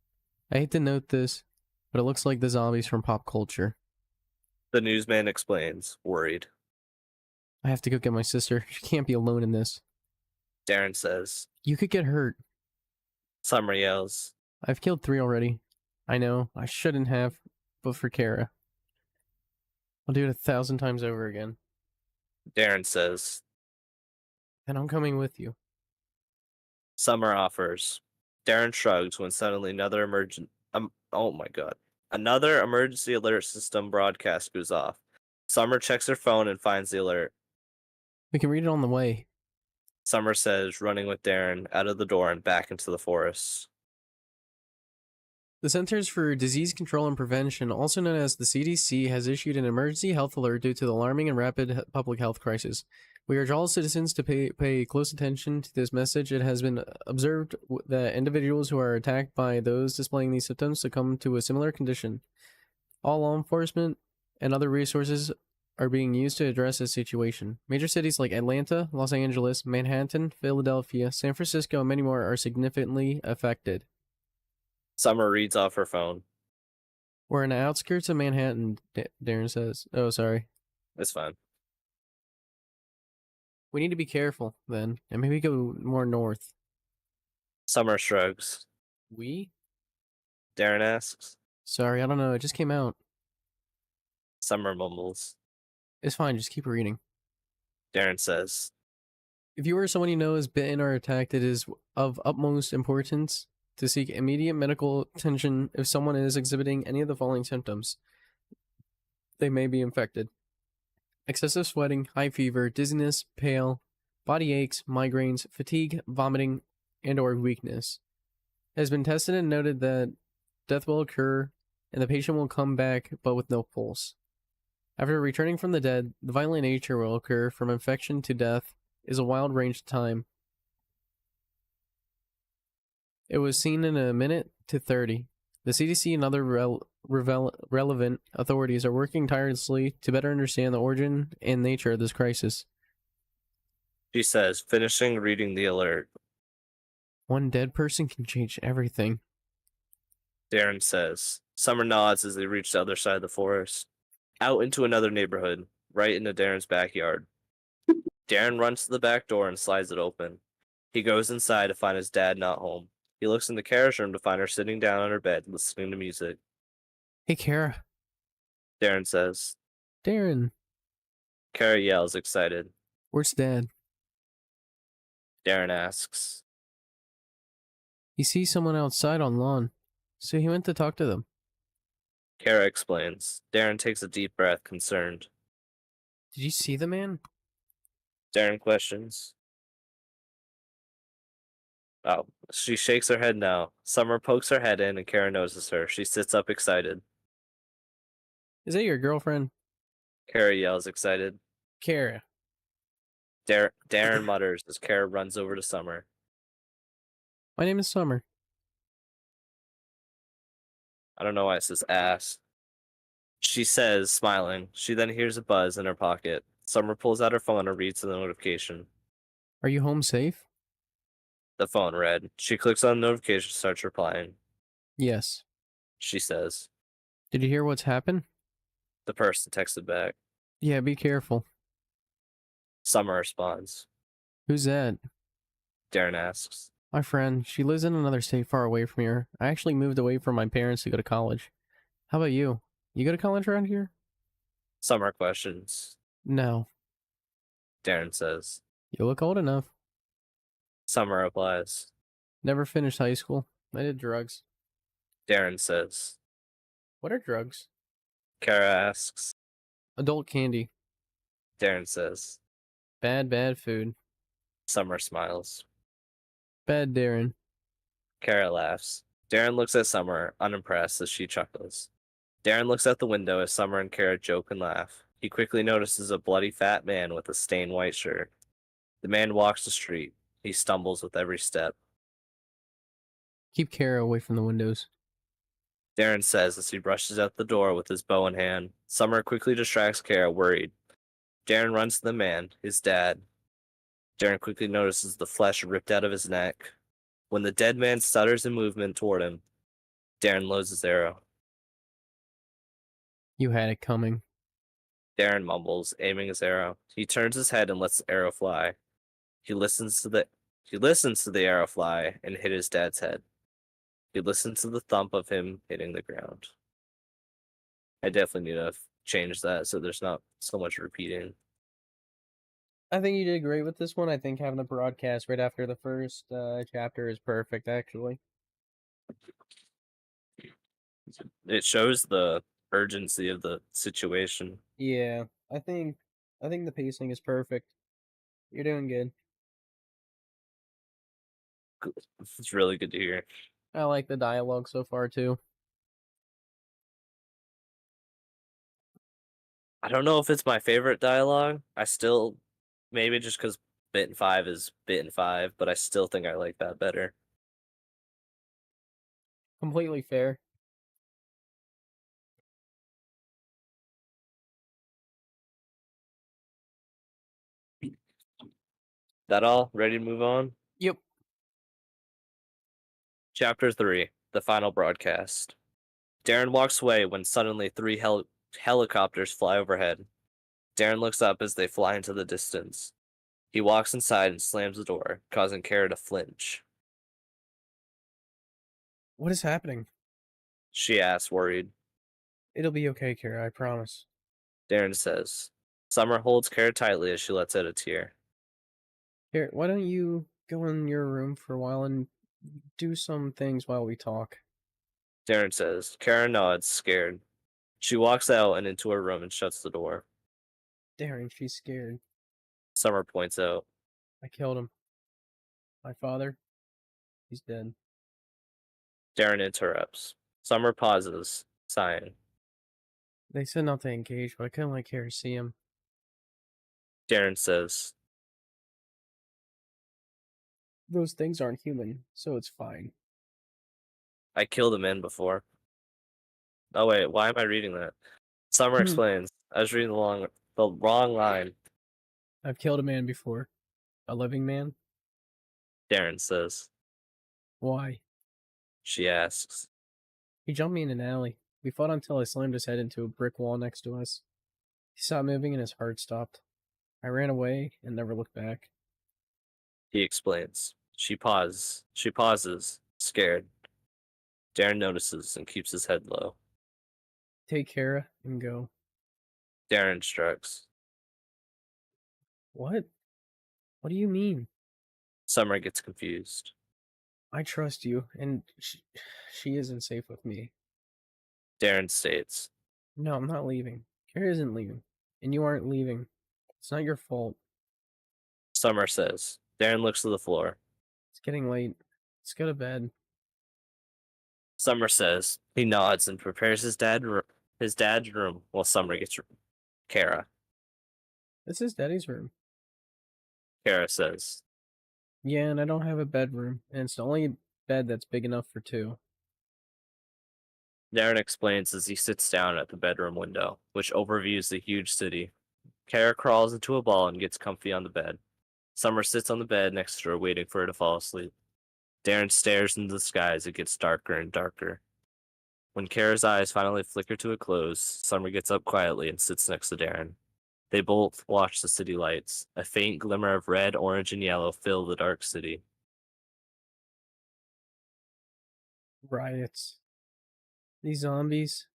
S1: I hate to note this, but it looks like the zombies from pop culture.
S2: The newsman explains, worried.
S1: I have to go get my sister. She can't be alone in this.
S2: Darren says.
S1: You could get hurt.
S2: Summer yells.
S1: I've killed 3 already. I know, I shouldn't have, but for Kara. I'll do it 1,000 times over again.
S2: Darren says.
S1: And I'm coming with you.
S2: Summer offers. Darren shrugs when suddenly another Another emergency alert system broadcast goes off. Summer checks her phone and finds the alert.
S1: We can read it on the way.
S2: Summer says, running with Darren out of the door and back into the forest.
S1: The Centers for Disease Control and Prevention, also known as the CDC, has issued an emergency health alert due to the alarming and rapid public health crisis. We urge all citizens to pay close attention to this message. It has been observed that individuals who are attacked by those displaying these symptoms succumb to a similar condition. All law enforcement and other resources are being used to address this situation. Major cities like Atlanta, Los Angeles, Manhattan, Philadelphia, San Francisco, and many more are significantly affected.
S2: Summer reads off her phone.
S1: We're in the outskirts of Manhattan, Darren says. Oh, sorry.
S2: It's fine.
S1: We need to be careful, then, and maybe go more north.
S2: Summer shrugs.
S1: We?
S2: Darren asks.
S1: Sorry, I don't know. It just came out.
S2: Summer mumbles.
S1: It's fine, just keep reading.
S2: Darren says.
S1: If you or someone you know is bitten or attacked, it is of utmost importance to seek immediate medical attention if someone is exhibiting any of the following symptoms. They may be infected. Excessive sweating, high fever, dizziness, pale, body aches, migraines, fatigue, vomiting, and or weakness. It has been tested and noted that death will occur and the patient will come back but with no pulse. After returning from the dead, the violent nature will occur from infection to death is a wild range of time. It was seen in a minute to 30. The CDC and other relevant authorities are working tirelessly to better understand the origin and nature of this crisis.
S2: She says, finishing reading the alert.
S1: One dead person can change everything.
S2: Darren says. Summer nods as they reach the other side of the forest. Out into another neighborhood, right into Darren's backyard. Darren runs to the back door and slides it open. He goes inside to find his dad not home. He looks in the Kara's room to find her sitting down on her bed, listening to music.
S1: Hey, Kara.
S2: Darren says.
S1: Darren.
S2: Kara yells, excited.
S1: Where's Dad?
S2: Darren asks.
S1: He sees someone outside on lawn, so he went to talk to them.
S2: Kara explains. Darren takes a deep breath, concerned.
S1: Did you see the man?
S2: Darren questions. Oh, she shakes her head now. Summer pokes her head in and Kara notices her. She sits up excited.
S1: Is that your girlfriend?
S2: Kara yells, excited.
S1: Kara.
S2: Darren mutters as Kara runs over to Summer.
S1: My name is Summer.
S2: I don't know why it says ass. She says, smiling. She then hears a buzz in her pocket. Summer pulls out her phone and reads the notification.
S1: Are you home safe?
S2: The phone read. She clicks on the notification and starts replying.
S1: Yes.
S2: She says.
S1: Did you hear what's happened?
S2: The person texted back.
S1: Yeah, be careful.
S2: Summer responds.
S1: Who's that?
S2: Darren asks.
S1: My friend. She lives in another state far away from here. I actually moved away from my parents to go to college. How about you? You go to college around here?
S2: Summer questions.
S1: No.
S2: Darren says.
S1: You look old enough.
S2: Summer replies.
S1: Never finished high school. I did drugs.
S2: Darren says.
S1: What are drugs?
S2: Kara asks.
S1: Adult candy.
S2: Darren says.
S1: Bad food.
S2: Summer smiles.
S1: Bad Darren.
S2: Kara laughs. Darren looks at Summer, unimpressed, as she chuckles. Darren looks out the window as Summer and Kara joke and laugh. He quickly notices a bloody fat man with a stained white shirt. The man walks the street. He stumbles with every step.
S1: Keep Kara away from the windows.
S2: Darren says as he rushes out the door with his bow in hand. Summer quickly distracts Kara, worried. Darren runs to the man, his dad. Darren quickly notices the flesh ripped out of his neck. When the dead man stutters in movement toward him, Darren loads his arrow.
S1: You had it coming.
S2: Darren mumbles, aiming his arrow. He turns his head and lets the arrow fly. He listens to the arrow fly and hit his dad's head. He listens to the thump of him hitting the ground. I definitely need to change that so there's not so much repeating.
S1: I think you did great with this one. I think having the broadcast right after the first chapter is perfect, actually.
S2: It shows the urgency of the situation.
S1: Yeah, I think the pacing is perfect. You're doing good.
S2: It's really good to hear.
S1: I like the dialogue so far too.
S2: I don't know if it's my favorite dialogue. I still, maybe just because Bitten 5 is Bitten 5, but I still think I like that better.
S1: Completely fair.
S2: That all? Ready to move on?
S1: Yep.
S2: Chapter 3 The Final Broadcast. Darren walks away when suddenly three helicopters fly overhead. Darren looks up as they fly into the distance. He walks inside and slams the door, causing Kara to flinch.
S1: What is happening?
S2: She asks, worried.
S1: It'll be okay, Kara, I promise.
S2: Darren says. Summer holds Kara tightly as she lets out a tear.
S1: Here, why don't you go in your room for a while and do some things while we talk?
S2: Darren says. Kara nods, scared. She walks out and into her room and shuts the door.
S1: Darren, she's scared.
S2: Summer points out.
S1: I killed him. My father, he's dead.
S2: Darren interrupts. Summer pauses, sighing.
S1: They said not to engage, but I couldn't let Kara see him.
S2: Darren says.
S1: Those things aren't human, so it's fine.
S2: I killed a man before. Oh wait, why am I reading that? Summer explains. I was reading the wrong line.
S1: I've killed a man before. A living man?
S2: Darren says.
S1: Why?
S2: She asks.
S1: He jumped me in an alley. We fought until I slammed his head into a brick wall next to us. He stopped moving and his heart stopped. I ran away and never looked back.
S2: He explains. She pauses, scared. Darren notices and keeps his head low.
S1: Take Kara and go.
S2: Darren instructs.
S1: What? What do you mean?
S2: Summer gets confused.
S1: I trust you, and she isn't safe with me.
S2: Darren states.
S1: No, I'm not leaving. Kara isn't leaving. And you aren't leaving. It's not your fault.
S2: Summer says. Darren looks to the floor.
S1: It's getting late. Let's go to bed.
S2: Summer says. He nods and prepares his dad's room while Summer gets Kara.
S1: This is Daddy's room.
S2: Kara says.
S1: Yeah, and I don't have a bedroom, and it's the only bed that's big enough for two.
S2: Darren explains as he sits down at the bedroom window, which overviews the huge city. Kara crawls into a ball and gets comfy on the bed. Summer sits on the bed next to her, waiting for her to fall asleep. Darren stares into the sky as it gets darker and darker. When Kara's eyes finally flicker to a close, Summer gets up quietly and sits next to Darren. They both watch the city lights. A faint glimmer of red, orange, and yellow fill the dark city.
S1: Riots. These zombies.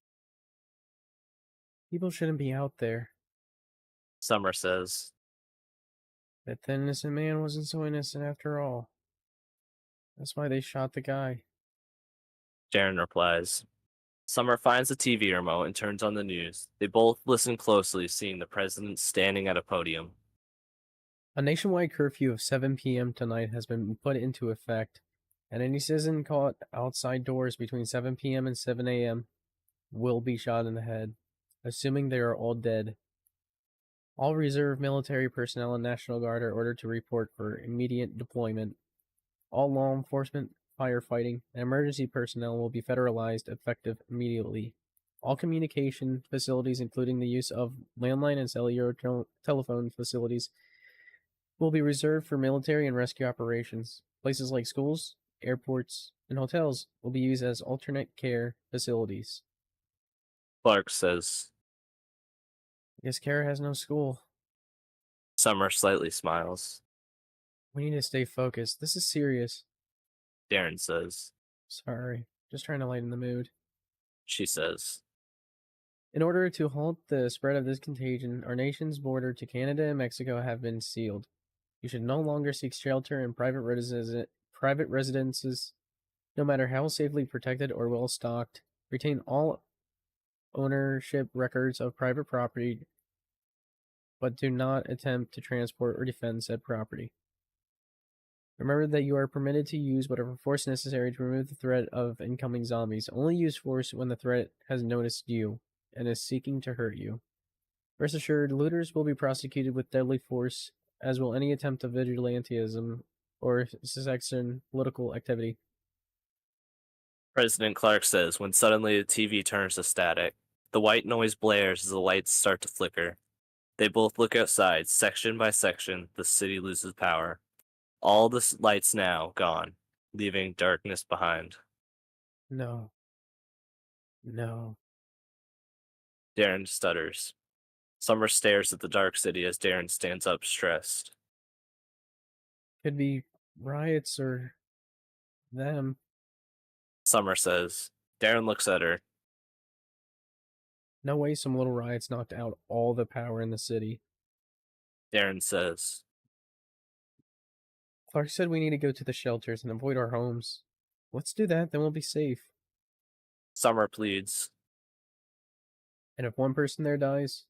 S1: People shouldn't be out there.
S2: Summer says.
S1: That innocent man wasn't so innocent after all. That's why they shot the guy.
S2: Darren replies. Summer finds the TV remote and turns on the news. They both listen closely, seeing the president standing at a podium.
S1: A nationwide curfew of 7 p.m. tonight has been put into effect, and any citizen caught outside doors between 7 p.m. and 7 a.m. will be shot in the head, assuming they are all dead. All reserve military personnel and National Guard are ordered to report for immediate deployment. All law enforcement, firefighting, and emergency personnel will be federalized effective immediately. All communication facilities, including the use of landline and cellular telephone facilities, will be reserved for military and rescue operations. Places like schools, airports, and hotels will be used as alternate care facilities.
S2: Clark says.
S1: I guess Kara has no school.
S2: Summer slightly smiles.
S1: We need to stay focused. This is serious.
S2: Darren says.
S1: Sorry. Just trying to lighten the mood.
S2: She says.
S1: In order to halt the spread of this contagion, our nation's border to Canada and Mexico have been sealed. You should no longer seek shelter in private residences, no matter how safely protected or well stocked. Retain all ownership records of private property, but do not attempt to transport or defend said property. Remember that you are permitted to use whatever force necessary to remove the threat of incoming zombies. Only use force when the threat has noticed you and is seeking to hurt you. Rest assured, looters will be prosecuted with deadly force, as will any attempt of vigilantism or secession political activity.
S2: President Clark says when suddenly the TV turns to static. The white noise blares as the lights start to flicker. They both look outside. Section by section, the city loses power. All the lights now gone, leaving darkness behind.
S1: No. No.
S2: Darren stutters. Summer stares at the dark city as Darren stands up, stressed.
S1: Could be riots or them.
S2: Summer says. Darren looks at her.
S1: No way some little riots knocked out all the power in the city.
S2: Darren says.
S1: Clark said we need to go to the shelters and avoid our homes. Let's do that, then we'll be safe.
S2: Summer pleads.
S1: And if one person there dies,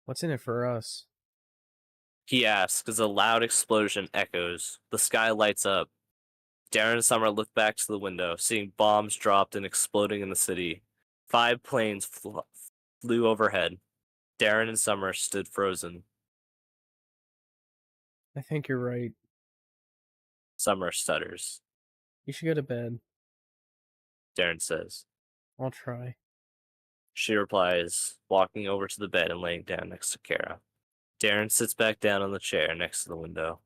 S1: what's in it for us?
S2: He asks as a loud explosion echoes. The sky lights up. Darren and Summer look back to the window, seeing bombs dropped and exploding in the city. 5 planes flew overhead. Darren and Summer stood frozen.
S1: I think you're right.
S2: Summer stutters.
S1: You should go to bed.
S2: Darren says.
S1: I'll try.
S2: She replies, walking over to the bed and laying down next to Kara. Darren sits back down on the chair next to the window.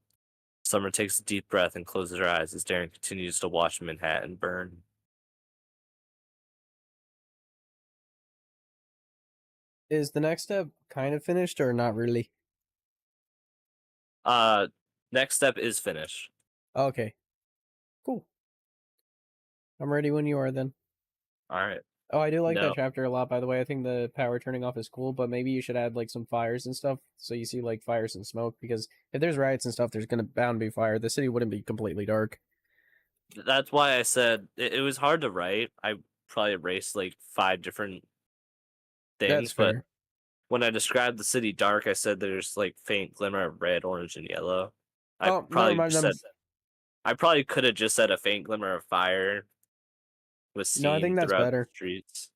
S2: Summer takes a deep breath and closes her eyes as Darren continues to watch Manhattan burn.
S1: Is the next step kind of finished or not really?
S2: Next step is finished.
S1: Okay. Cool. I'm ready when you are then.
S2: Alright.
S1: Oh, I do like
S2: No.
S1: that chapter a lot, by the way. I think the power turning off is cool, but maybe you should add like some fires and stuff so you see like fires and smoke, because if there's riots and stuff, there's gonna bound be fire. The city wouldn't be completely dark.
S2: That's why I said it was hard to write. I probably erased like 5 different
S1: That's
S2: things, but
S1: fair.
S2: when I described the city dark, I said there's like faint glimmer of red, orange, and yellow. I
S1: Oh, never
S2: probably
S1: mind.
S2: said I probably could have just said a faint glimmer of fire was
S1: No, I think
S2: seen
S1: that's
S2: throughout the
S1: better.
S2: streets.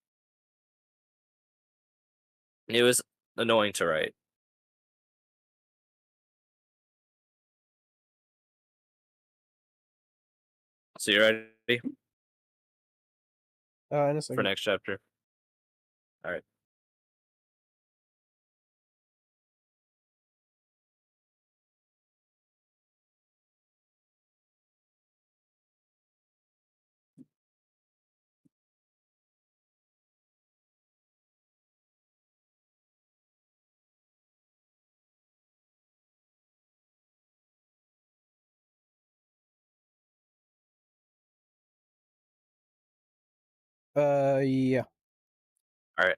S2: It was annoying to write. So you ready
S1: In a
S2: for
S1: second.
S2: next chapter? All right.
S1: Yeah.
S2: All right.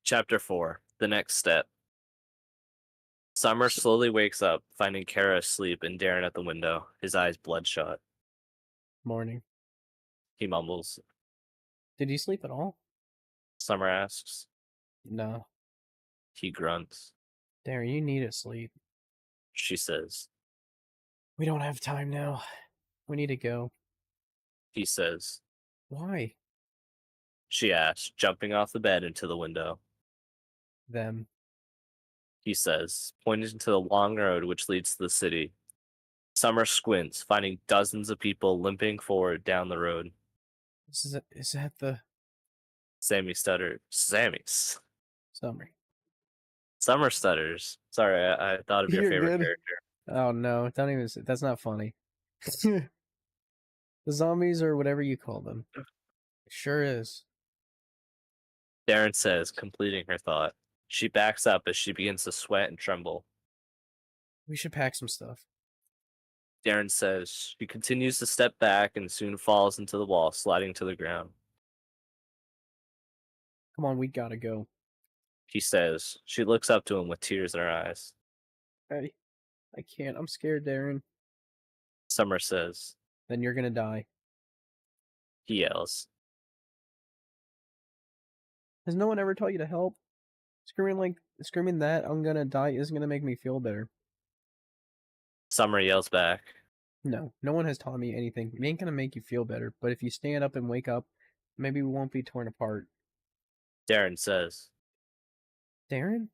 S2: Chapter 4. The next step. Summer slowly wakes up, finding Kara asleep and Darren at the window, his eyes bloodshot.
S1: Morning.
S2: He mumbles.
S1: Did you sleep at all?
S2: Summer asks.
S1: No.
S2: He grunts.
S1: Darren, you need to sleep.
S2: She says.
S1: We don't have time now. We need to go.
S2: He says.
S1: Why?
S2: She asks, jumping off the bed into the window.
S1: Them.
S2: He says, pointing to the long road which leads to the city. Summer squints, finding dozens of people limping forward down the road.
S1: Is that the
S2: Sammy stuttered. Sammy's.
S1: summer?
S2: Summer stutters. Sorry, I thought of your
S1: You're
S2: favorite
S1: good.
S2: character.
S1: Oh no, don't even say that's not funny. The zombies or whatever you call them. It sure is.
S2: Darren says, completing her thought. She backs up as she begins to sweat and tremble.
S1: We should pack some stuff.
S2: Darren says she continues to step back and soon falls into the wall, sliding to the ground.
S1: Come on, we gotta go.
S2: He says. She looks up to him with tears in her eyes.
S1: I can't. I'm scared, Darren.
S2: Summer says.
S1: Then you're gonna die.
S2: He yells.
S1: Has no one ever taught you to help? Screaming that I'm gonna die isn't gonna make me feel better.
S2: Summer yells back.
S1: No, no one has taught me anything. It ain't gonna make you feel better, but if you stand up and wake up, maybe we won't be torn apart.
S2: Darren says.
S1: Darren?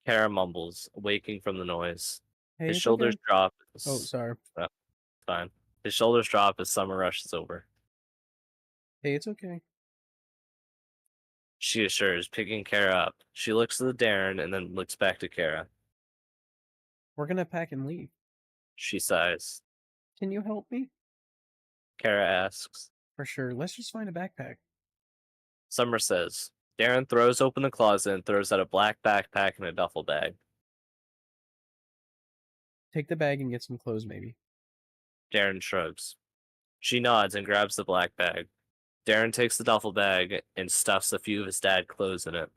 S2: Kara mumbles, waking from the noise.
S1: Hey,
S2: His
S1: it's
S2: shoulders
S1: okay.
S2: drop.
S1: Oh, sorry.
S2: Fine. His shoulders drop as Summer rushes over.
S1: Hey, it's okay.
S2: She assures, picking Kara up. She looks at Darren and then looks back to Kara.
S1: We're gonna pack and leave.
S2: She sighs.
S1: Can you help me?
S2: Kara asks.
S1: For sure. Let's just find a backpack.
S2: Summer says. Darren throws open the closet and throws out a black backpack and a duffel bag.
S1: Take the bag and get some clothes, maybe.
S2: Darren shrugs. She nods and grabs the black bag. Darren takes the duffel bag and stuffs a few of his dad's clothes in it.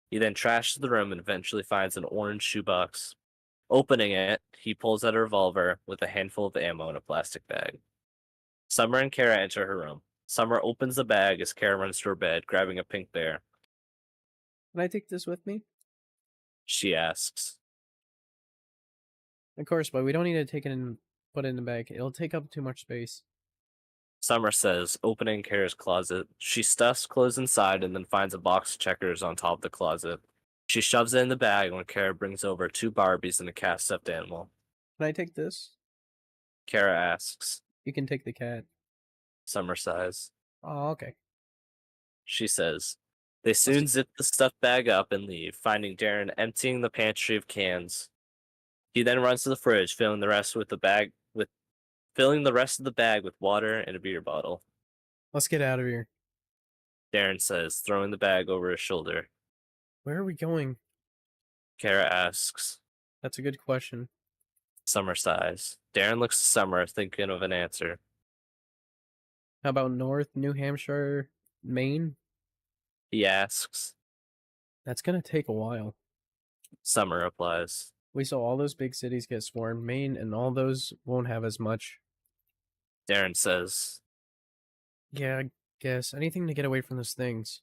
S2: He then trashes the room and eventually finds an orange shoebox. Opening it, he pulls out a revolver with a handful of ammo in a plastic bag. Summer and Kara enter her room. Summer opens the bag as Kara runs to her bed, grabbing a pink bear.
S1: Can I take this with me?
S2: She asks.
S1: Of course, but we don't need to take it and put it in the bag. It'll take up too much space.
S2: Summer says, opening Kara's closet. She stuffs clothes inside and then finds a box of checkers on top of the closet. She shoves it in the bag when Kara brings over 2 Barbies and a cast stuffed animal.
S1: Can I take this?
S2: Kara asks.
S1: You can take the cat.
S2: Summer sighs.
S1: Oh, okay.
S2: She says. They soon zip the stuffed bag up and leave, finding Darren emptying the pantry of cans. He then runs to the fridge, filling the rest of the bag with water and a beer bottle.
S1: Let's get out of here.
S2: Darren says, throwing the bag over his shoulder.
S1: Where are we going?
S2: Kara asks.
S1: That's a good question.
S2: Summer sighs. Darren looks to Summer, thinking of an answer.
S1: How about North, New Hampshire, Maine?
S2: He asks.
S1: That's gonna take a while.
S2: Summer replies.
S1: We saw all those big cities get swarmed. Maine and all those won't have as much.
S2: Darren says.
S1: Yeah, I guess. Anything to get away from those things.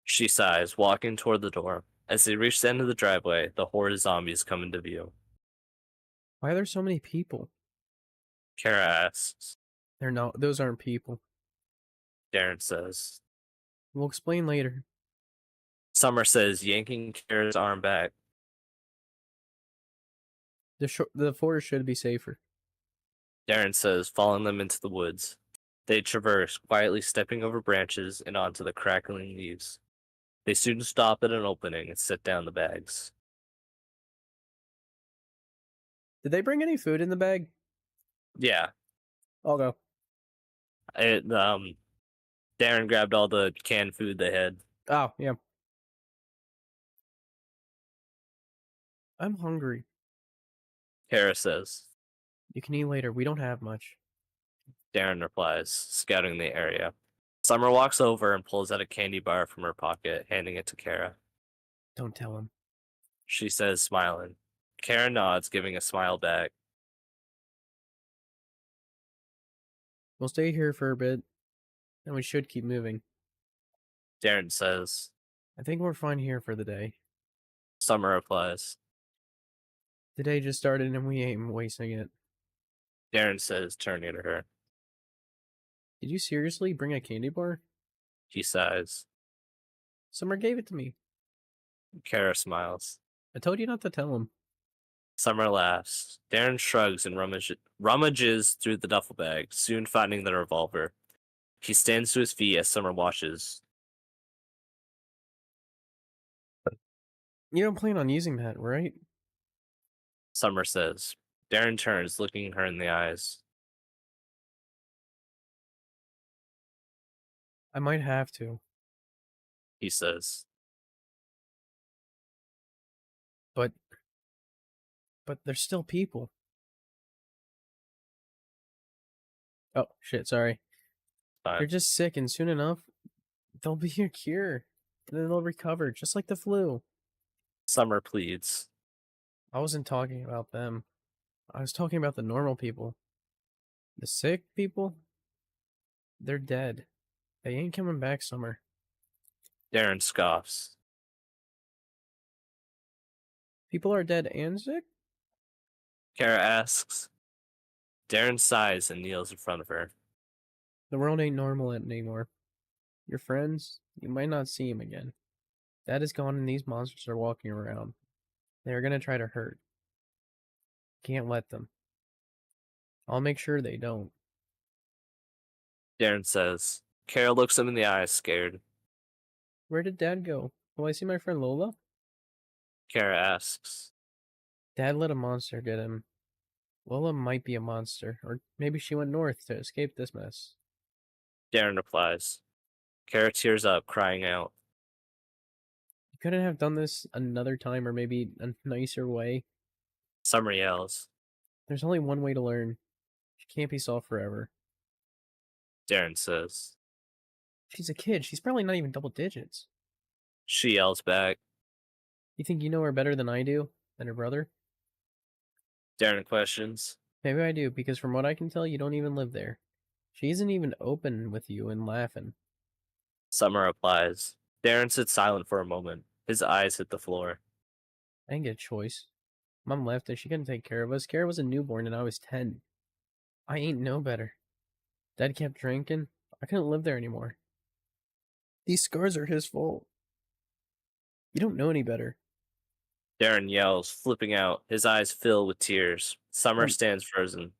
S2: She sighs, walking toward the door. As they reach the end of the driveway, the horde of zombies come into view.
S1: Why are there so many people?
S2: Kara asks.
S1: They're not. Those aren't people.
S2: Darren says.
S1: We'll explain later.
S2: Summer says, yanking Kara's arm back.
S1: The forest should be safer.
S2: Darren says, following them into the woods. They traverse, quietly stepping over branches and onto the crackling leaves. They soon stop at an opening and set down the bags.
S1: Did they bring any food in the bag?
S2: Yeah.
S1: I'll go.
S2: Darren grabbed all the canned food they had.
S1: Oh, yeah. I'm hungry.
S2: Kara says.
S1: You can eat later. We don't have much.
S2: Darren replies, scouting the area. Summer walks over and pulls out a candy bar from her pocket, handing it to Kara.
S1: Don't tell him.
S2: She says, smiling. Kara nods, giving a smile back.
S1: We'll stay here for a bit. and we should keep moving.
S2: Darren says.
S1: I think we're fine here for the day.
S2: Summer replies.
S1: The day just started and we ain't wasting it.
S2: Darren says, turning to her.
S1: Did you seriously bring a candy bar?
S2: He sighs.
S1: Summer gave it to me.
S2: Kara smiles.
S1: I told you not to tell him.
S2: Summer laughs. Darren shrugs and rummages through the duffel bag, soon finding the revolver. He stands to his feet as Summer watches.
S1: You don't plan on using that, right?
S2: Summer says. Darren turns, looking her in the eyes.
S1: I might have to.
S2: He says.
S1: But there's still people. Oh, shit, sorry.
S2: Fine.
S1: They're just sick, and soon enough, there'll be a cure. And then they'll recover, just like the flu.
S2: Summer pleads.
S1: I wasn't talking about them. I was talking about the normal people. The sick people? They're dead. They ain't coming back, Summer.
S2: Darren scoffs.
S1: People are dead and sick?
S2: Kara asks. Darren sighs and kneels in front of her.
S1: The world ain't normal anymore. Your friends, you might not see them again. Dad is gone and these monsters are walking around. They're gonna try to hurt. Can't let them. I'll make sure they don't.
S2: Darren says. Kara looks him in the eyes, scared.
S1: Where did Dad go? Will I see my friend Lola?
S2: Kara asks.
S1: Dad let a monster get him. Lola might be a monster, or maybe she went north to escape this mess.
S2: Darren replies. Kara tears up, crying out.
S1: You couldn't have done this another time, or maybe a nicer way.
S2: Summer yells.
S1: There's only one way to learn. She can't be solved forever.
S2: Darren says.
S1: She's a kid. She's probably not even double digits.
S2: She yells back.
S1: You think you know her better than I do? Than her brother?
S2: Darren questions.
S1: Maybe I do, because from what I can tell, you don't even live there. She isn't even open with you and laughing.
S2: Summer replies. Darren sits silent for a moment. His eyes hit the floor.
S1: I didn't get a choice. Mom left and she couldn't take care of us. Kara was a newborn and I was 10. I ain't no better. Dad kept drinking. I couldn't live there anymore. These scars are his fault. You don't know any better.
S2: Darren yells, flipping out. His eyes fill with tears. Summer stands frozen.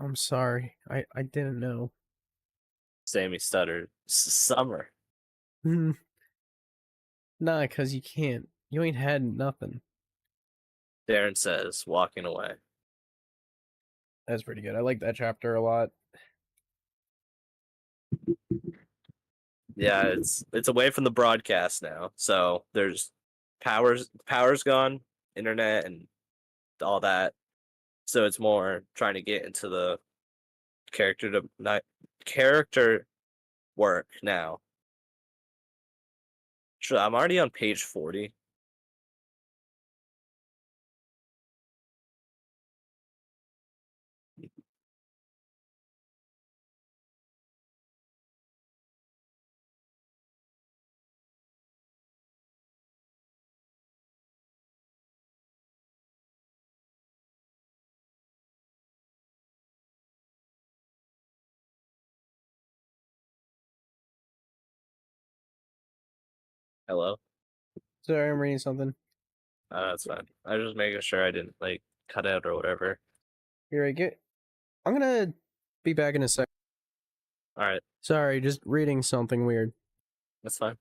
S1: I'm sorry. I didn't know.
S2: Sammy stuttered. Summer.
S1: Nah, 'cause you can't. You ain't had nothing.
S2: Darren says, walking away.
S1: That's pretty good. I like that chapter a lot.
S2: Yeah, it's away from the broadcast now. So there's power's gone, internet and all that. So it's more trying to get into the character work now. Sure, I'm already on page 40. Hello?
S1: Sorry, I'm reading something.
S2: That's fine. I was just making sure I didn't cut out or whatever.
S1: Here I get. I'm gonna be back in a sec.
S2: All right,
S1: Sorry, just reading something weird.
S2: that's fine.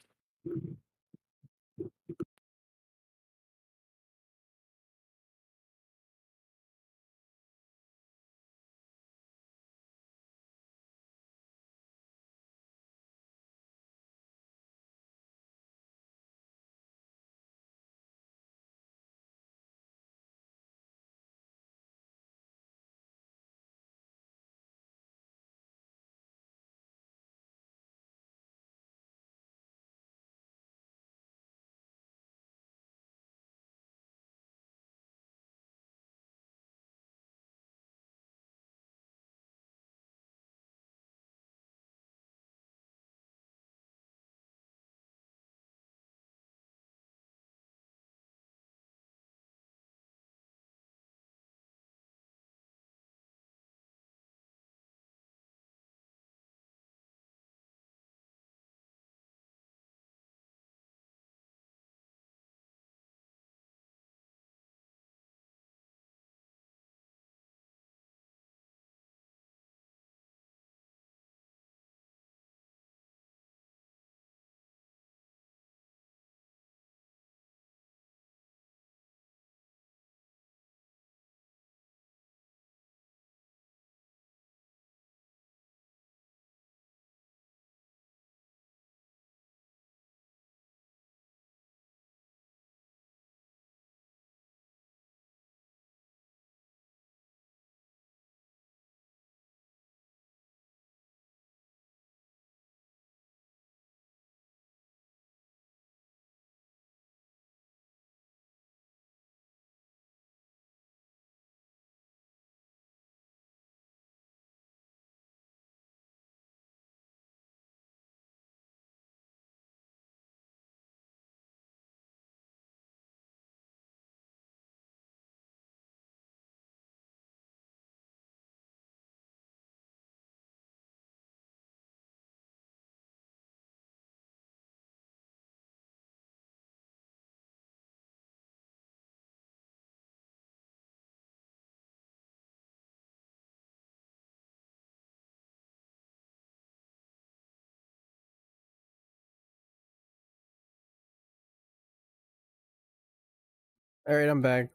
S1: All right, I'm back.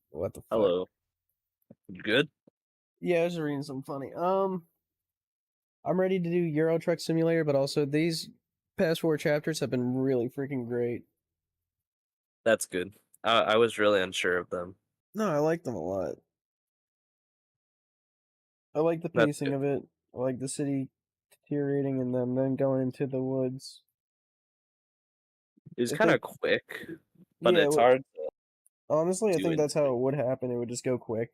S1: What the fuck?
S2: Hello. You good?
S1: Yeah, I was reading something funny. I'm ready to do Euro Truck Simulator, but also these past 4 chapters have been really freaking great.
S2: That's good. I was really unsure of them.
S1: No, I like them a lot. I like the
S2: That's
S1: pacing
S2: good.
S1: of it. I like the city deteriorating and them then going into the woods.
S2: It was
S1: I
S2: kind
S1: think,
S2: of quick, but
S1: yeah,
S2: it's hard to
S1: honestly, I
S2: do
S1: think that's how
S2: anything.
S1: it would happen. It would just go quick.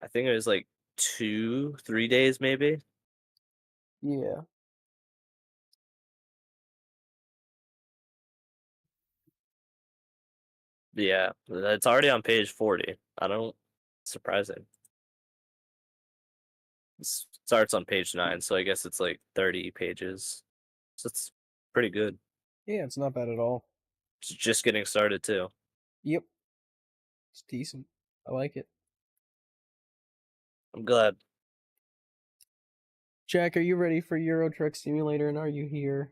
S2: I think it was like 2, 3 days maybe.
S1: Yeah.
S2: Yeah, it's already on page 40. I don't surprising. It starts on page 9, so I guess it's like 30 pages. So it's pretty good.
S1: Yeah, it's not bad at all.
S2: It's just getting started too.
S1: Yep. It's decent. I like it.
S2: I'm glad.
S1: Jack, are you ready for Euro Truck Simulator and are you here?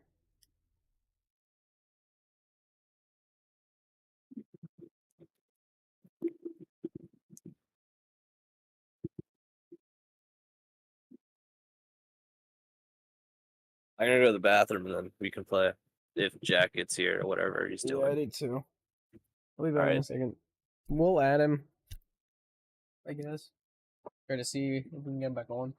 S2: I'm gonna go to the bathroom and then we can play if Jack gets here or whatever he's
S1: Yeah, I
S2: doing.
S1: did too. I'll be
S2: All
S1: back in a
S2: right.
S1: second. We'll add him, I guess. Try to see if we can get him back on.